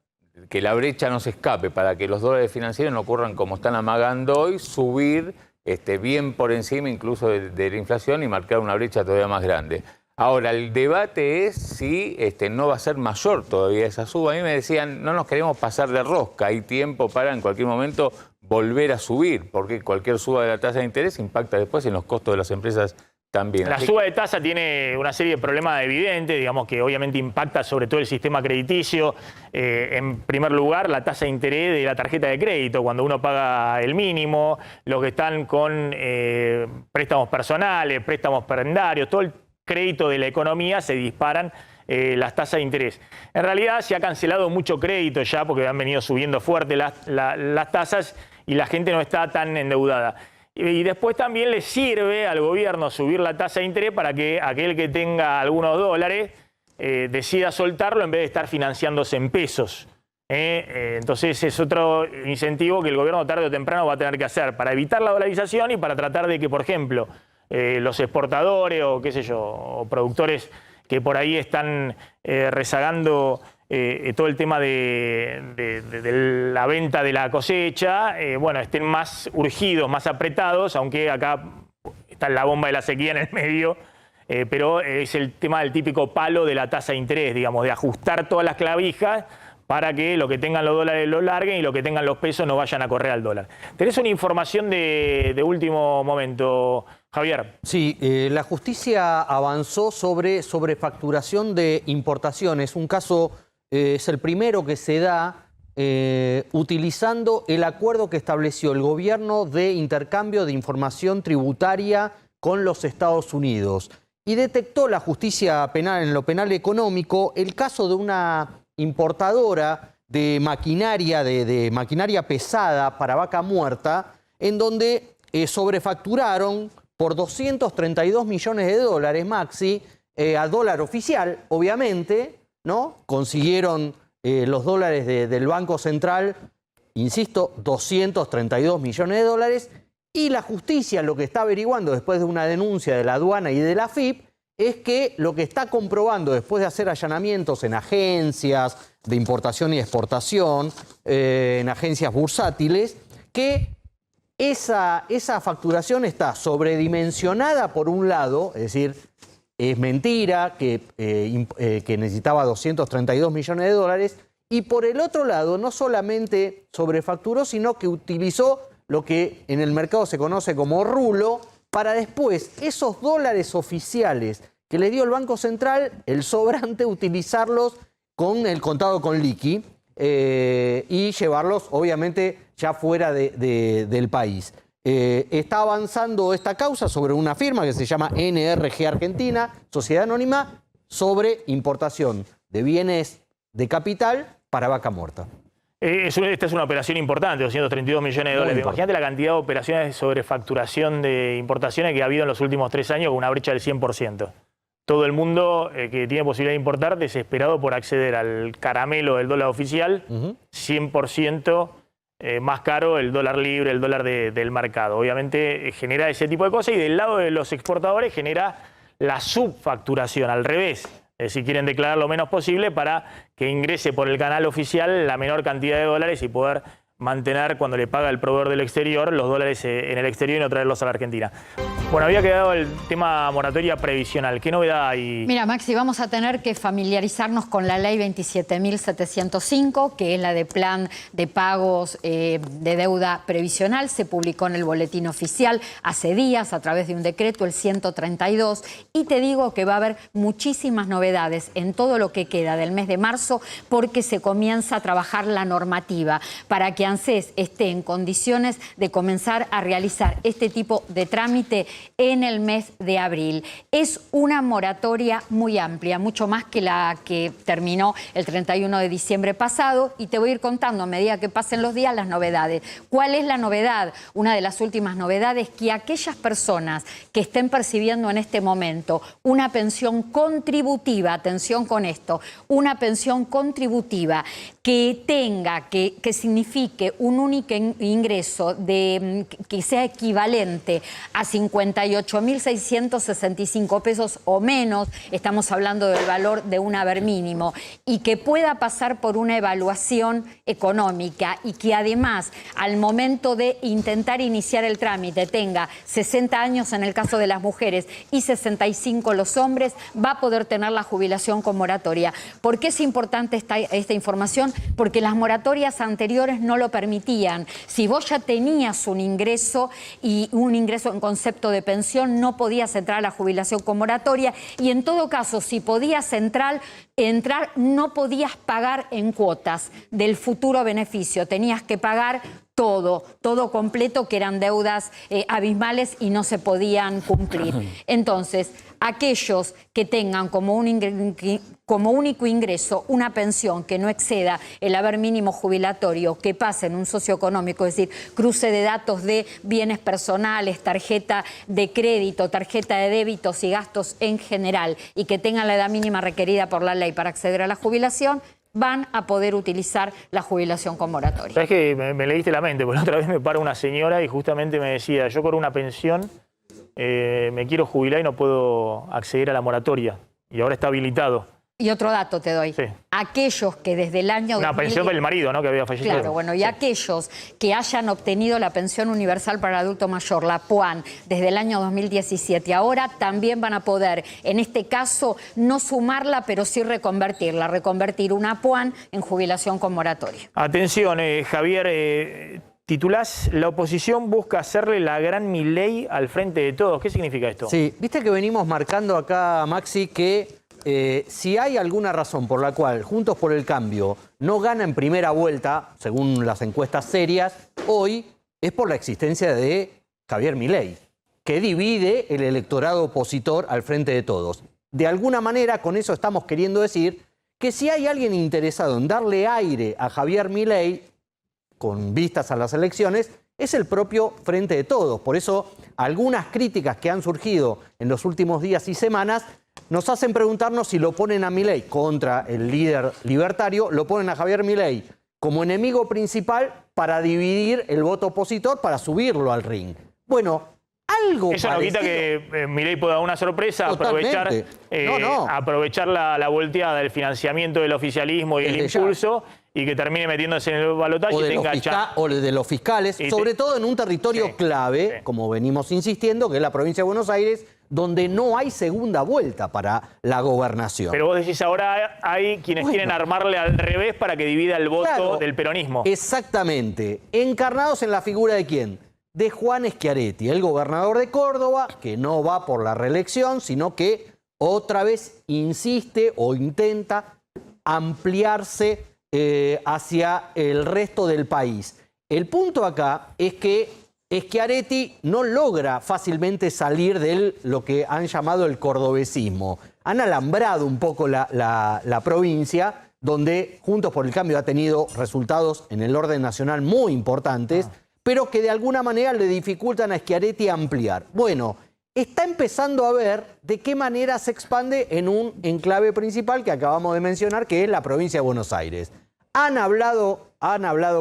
que la brecha no se escape, para que los dólares financieros no ocurran como están amagando hoy, subir bien por encima incluso de la inflación y marcar una brecha todavía más grande. Ahora, el debate es si no va a ser mayor todavía esa suba. A mí me decían, no nos queremos pasar de rosca, hay tiempo para en cualquier momento volver a subir, porque cualquier suba de la tasa de interés impacta después en los costos de las empresas también. La suba de tasa tiene una serie de problemas evidentes, digamos que obviamente impacta sobre todo el sistema crediticio. En primer lugar, la tasa de interés de la tarjeta de crédito, cuando uno paga el mínimo, los que están con préstamos personales, préstamos prendarios, todo el crédito de la economía, se disparan las tasas de interés. En realidad se ha cancelado mucho crédito ya porque han venido subiendo fuerte las tasas y la gente no está tan endeudada. Y después también le sirve al gobierno subir la tasa de interés para que aquel que tenga algunos dólares decida soltarlo en vez de estar financiándose en pesos. Entonces es otro incentivo que el gobierno tarde o temprano va a tener que hacer para evitar la dolarización y para tratar de que, por ejemplo, los exportadores o qué sé yo, o productores que por ahí están rezagando todo el tema de la venta de la cosecha, bueno, estén más urgidos, más apretados, aunque acá está la bomba de la sequía en el medio, pero es el tema del típico palo de la tasa de interés, digamos, de ajustar todas las clavijas para que lo que tengan los dólares lo larguen y lo que tengan los pesos no vayan a correr al dólar. ¿Tenés una información de último momento, Javier? Sí, la justicia avanzó sobre sobrefacturación de importaciones. Un caso es el primero que se da utilizando el acuerdo que estableció el gobierno de intercambio de información tributaria con los Estados Unidos. Y detectó la justicia penal en lo penal económico el caso de una importadora de maquinaria, de maquinaria pesada para vaca muerta, en donde sobrefacturaron por 232 millones de dólares, Maxi, a dólar oficial, obviamente, ¿no? Consiguieron los dólares del Banco Central insisto, 232 millones de dólares. Y la justicia lo que está averiguando después de una denuncia de la aduana y de la AFIP es que lo que está comprobando después de hacer allanamientos en agencias de importación y exportación, en agencias bursátiles, que esa facturación está sobredimensionada por un lado, es decir, es mentira que necesitaba 232 millones de dólares, y por el otro lado no solamente sobrefacturó, sino que utilizó lo que en el mercado se conoce como rulo, para después esos dólares oficiales que le dio el Banco Central, el sobrante, utilizarlos con el contado con liqui y llevarlos obviamente ya fuera del país. Está avanzando esta causa sobre una firma que se llama NRG Argentina, Sociedad Anónima, sobre importación de bienes de capital para vaca muerta. Esta es una operación importante, 232 millones de dólares. Imagínate la cantidad de operaciones de sobrefacturación de importaciones que ha habido en los últimos 3 años con una brecha del 100%. Todo el mundo que tiene posibilidad de importar desesperado por acceder al caramelo del dólar oficial, 100% más caro el dólar libre, el dólar del mercado. Obviamente genera ese tipo de cosas y del lado de los exportadores genera la subfacturación, al revés. Si quieren declarar lo menos posible para que ingrese por el canal oficial la menor cantidad de dólares y poder mantener, cuando le paga el proveedor del exterior, los dólares en el exterior y no traerlos a la Argentina. Bueno, había quedado el tema moratoria previsional. ¿Qué novedad hay? Mira, Maxi, vamos a tener que familiarizarnos con la ley 27.705, que es la de plan de pagos de deuda previsional. Se publicó en el boletín oficial hace días a través de un decreto, el 132. Y te digo que va a haber muchísimas novedades en todo lo que queda del mes de marzo, porque se comienza a trabajar la normativa para que ANSES esté en condiciones de comenzar a realizar este tipo de trámite en el mes de abril. Es una moratoria muy amplia, mucho más que la que terminó el 31 de diciembre pasado, y te voy a ir contando a medida que pasen los días las novedades. ¿Cuál es la novedad? Una de las últimas novedades, que aquellas personas que estén percibiendo en este momento una pensión contributiva, atención con esto, una pensión contributiva que tenga, que signifique un único ingreso que sea equivalente a 58.665 pesos o menos, estamos hablando del valor de un haber mínimo, y que pueda pasar por una evaluación económica, y que además al momento de intentar iniciar el trámite tenga 60 años en el caso de las mujeres y 65 los hombres, va a poder tener la jubilación con moratoria. ¿Por qué es importante esta información? Porque las moratorias anteriores no lo permitían. Si vos ya tenías un ingreso y un ingreso en concepto de pensión, no podías entrar a la jubilación con moratoria, y en todo caso, si podías entrar, no podías pagar en cuotas del futuro beneficio, tenías que pagar todo completo, que eran deudas abismales y no se podían cumplir. Entonces, aquellos que tengan como único ingreso una pensión que no exceda el haber mínimo jubilatorio, que pasen un socioeconómico, es decir, cruce de datos de bienes personales, tarjeta de crédito, tarjeta de débitos y gastos en general, y que tengan la edad mínima requerida por la ley para acceder a la jubilación, van a poder utilizar la jubilación con moratoria. ¿Sabes qué? Me leíste la mente, porque la otra vez me para una señora y justamente me decía, yo con una pensión me quiero jubilar y no puedo acceder a la moratoria, y ahora está habilitado. Y otro dato te doy. Sí. Aquellos que desde el año... Una pensión del marido, ¿no?, que había fallecido. Claro, bueno, y sí. Aquellos que hayan obtenido la pensión universal para el adulto mayor, la PUAN, desde el año 2017, ahora también van a poder, en este caso, no sumarla, pero sí reconvertirla, reconvertir una PUAN en jubilación con moratoria. Atención, Javier, titulás, la oposición busca hacerle la gran Milei al frente de todos. ¿Qué significa esto? Sí, viste que venimos marcando acá, Maxi, que si hay alguna razón por la cual Juntos por el Cambio no gana en primera vuelta, según las encuestas serias, hoy es por la existencia de Javier Milei, que divide el electorado opositor al frente de todos. De alguna manera, con eso estamos queriendo decir que si hay alguien interesado en darle aire a Javier Milei, con vistas a las elecciones, es el propio Frente de Todos. Por eso, algunas críticas que han surgido en los últimos días y semanas nos hacen preguntarnos si lo ponen a Milei contra el líder libertario, lo ponen a Javier Milei como enemigo principal para dividir el voto opositor, para subirlo al ring. Bueno, algo eso parecido. no quita que Milei pueda dar una sorpresa, Totalmente. aprovechar la volteada del financiamiento del oficialismo y el Desde impulso y que termine metiéndose en el balotaje y tenga o de los fiscales, sobre todo en un territorio clave, como venimos insistiendo, que es la provincia de Buenos Aires, donde no hay segunda vuelta para la gobernación. Pero vos decís ahora hay quienes quieren armarle al revés para que divida el voto del peronismo. Exactamente. ¿Encarnados en la figura de quién? De Juan Schiaretti, el gobernador de Córdoba, que no va por la reelección, sino que otra vez insiste o intenta ampliarse hacia el resto del país. El punto acá es que Schiaretti no logra fácilmente salir de lo que han llamado el cordobesismo. Han alambrado un poco la provincia, donde Juntos por el Cambio ha tenido resultados en el orden nacional muy importantes, pero que de alguna manera le dificultan a Schiaretti ampliar. Bueno, está empezando a ver de qué manera se expande en un enclave principal que acabamos de mencionar, que es la provincia de Buenos Aires. Han hablado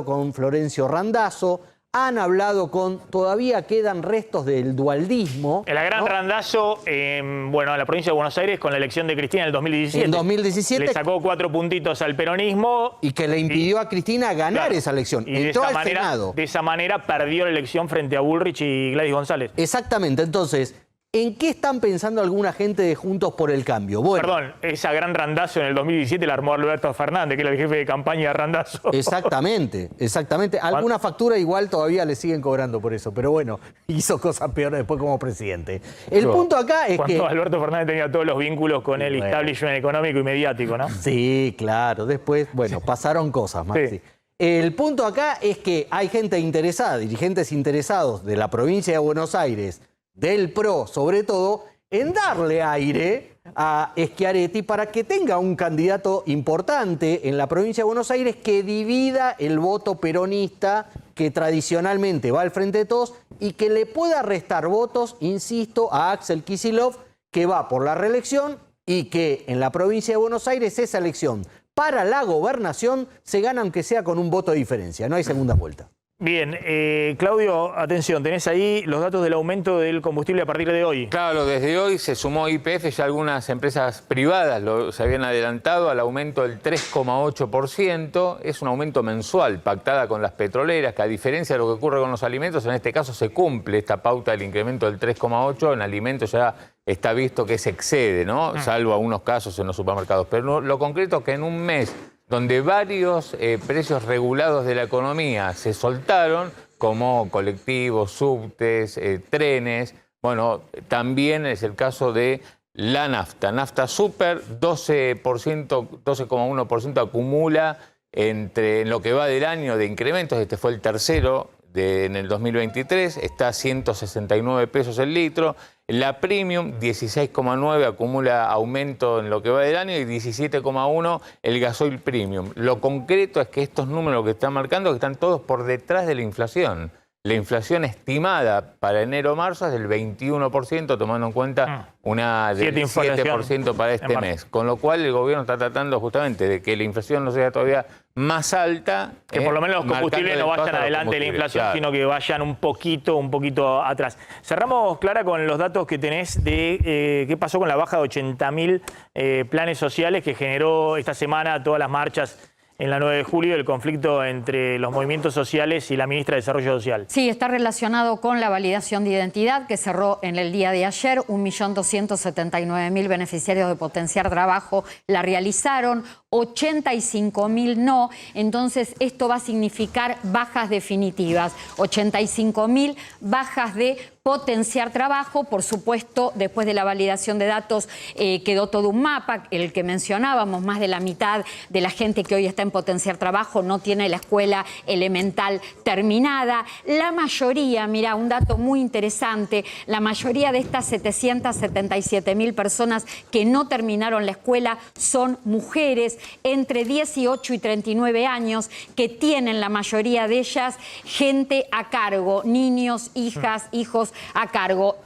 con Florencio Randazzo, han hablado todavía quedan restos del dualdismo. El gran Randazzo, en la provincia de Buenos Aires, con la elección de Cristina en el 2017. En 2017. Le sacó 4 puntitos al peronismo. Y que le impidió a Cristina ganar esa elección. Y entró al Senado. De esa manera perdió la elección frente a Bullrich y Gladys González. Exactamente. Entonces, ¿en qué están pensando alguna gente de Juntos por el Cambio? Bueno, perdón, esa gran Randazzo en el 2017 la armó Alberto Fernández, que era el jefe de campaña de Randazzo. Exactamente, exactamente. Alguna factura igual todavía le siguen cobrando por eso, pero bueno, hizo cosas peores después como presidente. El punto acá es cuando Alberto Fernández tenía todos los vínculos con el establishment económico y mediático, ¿no? Sí, claro. Después, pasaron cosas, Maxi. Sí. El punto acá es que hay gente interesada, dirigentes interesados de la provincia de Buenos Aires, del PRO sobre todo, en darle aire a Schiaretti para que tenga un candidato importante en la provincia de Buenos Aires que divida el voto peronista que tradicionalmente va al Frente de Todos y que le pueda restar votos, insisto, a Axel Kicillof, que va por la reelección y que en la provincia de Buenos Aires esa elección para la gobernación se gana aunque sea con un voto de diferencia, no hay segunda vuelta. Bien, Claudio, atención, tenés ahí los datos del aumento del combustible a partir de hoy. Claro, desde hoy se sumó YPF, ya algunas empresas privadas se habían adelantado al aumento del 3,8%. Es un aumento mensual pactada con las petroleras, que a diferencia de lo que ocurre con los alimentos, en este caso se cumple esta pauta del incremento del 3,8%. En alimentos ya está visto que se excede, ¿no? Salvo algunos casos en los supermercados. Pero lo concreto es que en un mes donde varios precios regulados de la economía se soltaron, como colectivos, subtes, trenes. Bueno, también es el caso de la nafta. Nafta super, 12,1% acumula en lo que va del año de incrementos. Este fue el tercero en el 2023, está a 169 pesos el litro. La Premium, 16,9, acumula aumento en lo que va del año y 17,1 el gasoil Premium. Lo concreto es que estos números que están marcando que están todos por detrás de la inflación. La inflación estimada para enero-marzo es del 21%, tomando en cuenta una del 7% para este mes. Con lo cual el gobierno está tratando justamente de que la inflación no sea todavía más alta. Que por lo menos los combustibles no vayan adelante de la inflación, claro, sino que vayan un poquito atrás. Cerramos, Clara, con los datos que tenés de qué pasó con la baja de 80.000 planes sociales que generó esta semana todas las marchas en la 9 de julio, el conflicto entre los movimientos sociales y la ministra de Desarrollo Social. Sí, está relacionado con la validación de identidad que cerró en el día de ayer. 1.279.000 beneficiarios de Potenciar Trabajo la realizaron, 85.000 no. Entonces, esto va a significar bajas definitivas. 85.000 bajas de Potenciar Trabajo. Por supuesto, después de la validación de datos quedó todo un mapa, el que mencionábamos, más de la mitad de la gente que hoy está en Potenciar Trabajo no tiene la escuela elemental terminada. La mayoría, mira, un dato muy interesante, la mayoría de estas 777.000 personas que no terminaron la escuela son mujeres entre 18 y 39 años que tienen la mayoría de ellas gente a cargo, niños, hijas, hijos a cargo.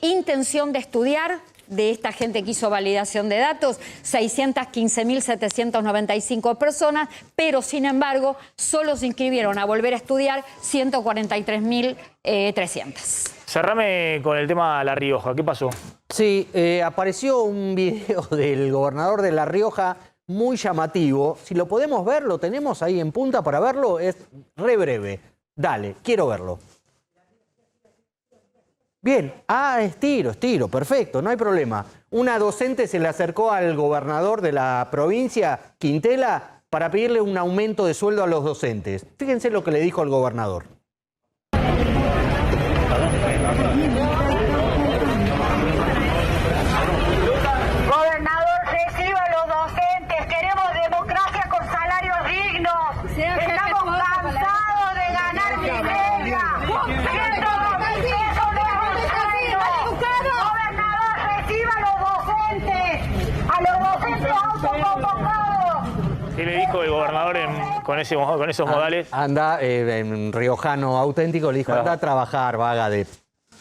Intención de estudiar, de esta gente que hizo validación de datos, 615.795 personas, pero sin embargo solo se inscribieron a volver a estudiar 143.300. Cerrame con el tema La Rioja, ¿qué pasó? Sí, apareció un video del gobernador de La Rioja muy llamativo. Si lo podemos ver, lo tenemos ahí en punta para verlo, es re breve. Dale, quiero verlo. Bien, es tiro, perfecto, no hay problema. Una docente se le acercó al gobernador de la provincia, Quintela, para pedirle un aumento de sueldo a los docentes. Fíjense lo que le dijo al gobernador. Gobernador, reciba a los docentes. Queremos democracia con salarios dignos. Estamos cansados de ganar miseria. Gobernador, reciba a los docentes autoconvocados. ¿Qué le dijo el gobernador con esos modales? Anda, en riojano auténtico, le dijo, anda a trabajar, vaga de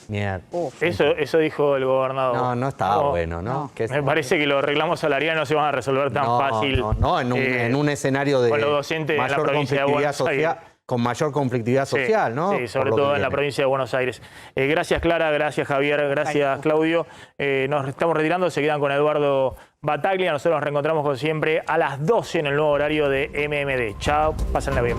mierda. Eso dijo el gobernador. No estaba bueno, ¿no? Me parece que los reclamos salariales no se van a resolver tan fácil. En un escenario de con los docentes en la provincia de Buenos Aires. Con mayor conflictividad social, ¿no? Sí, sobre todo en la provincia de Buenos Aires. Gracias, Clara, gracias, Javier, gracias, Claudio. Nos estamos retirando, se quedan con Eduardo Battaglia. Nosotros nos reencontramos, como siempre, a las 12 en el nuevo horario de MMD. Chao, pásenla bien.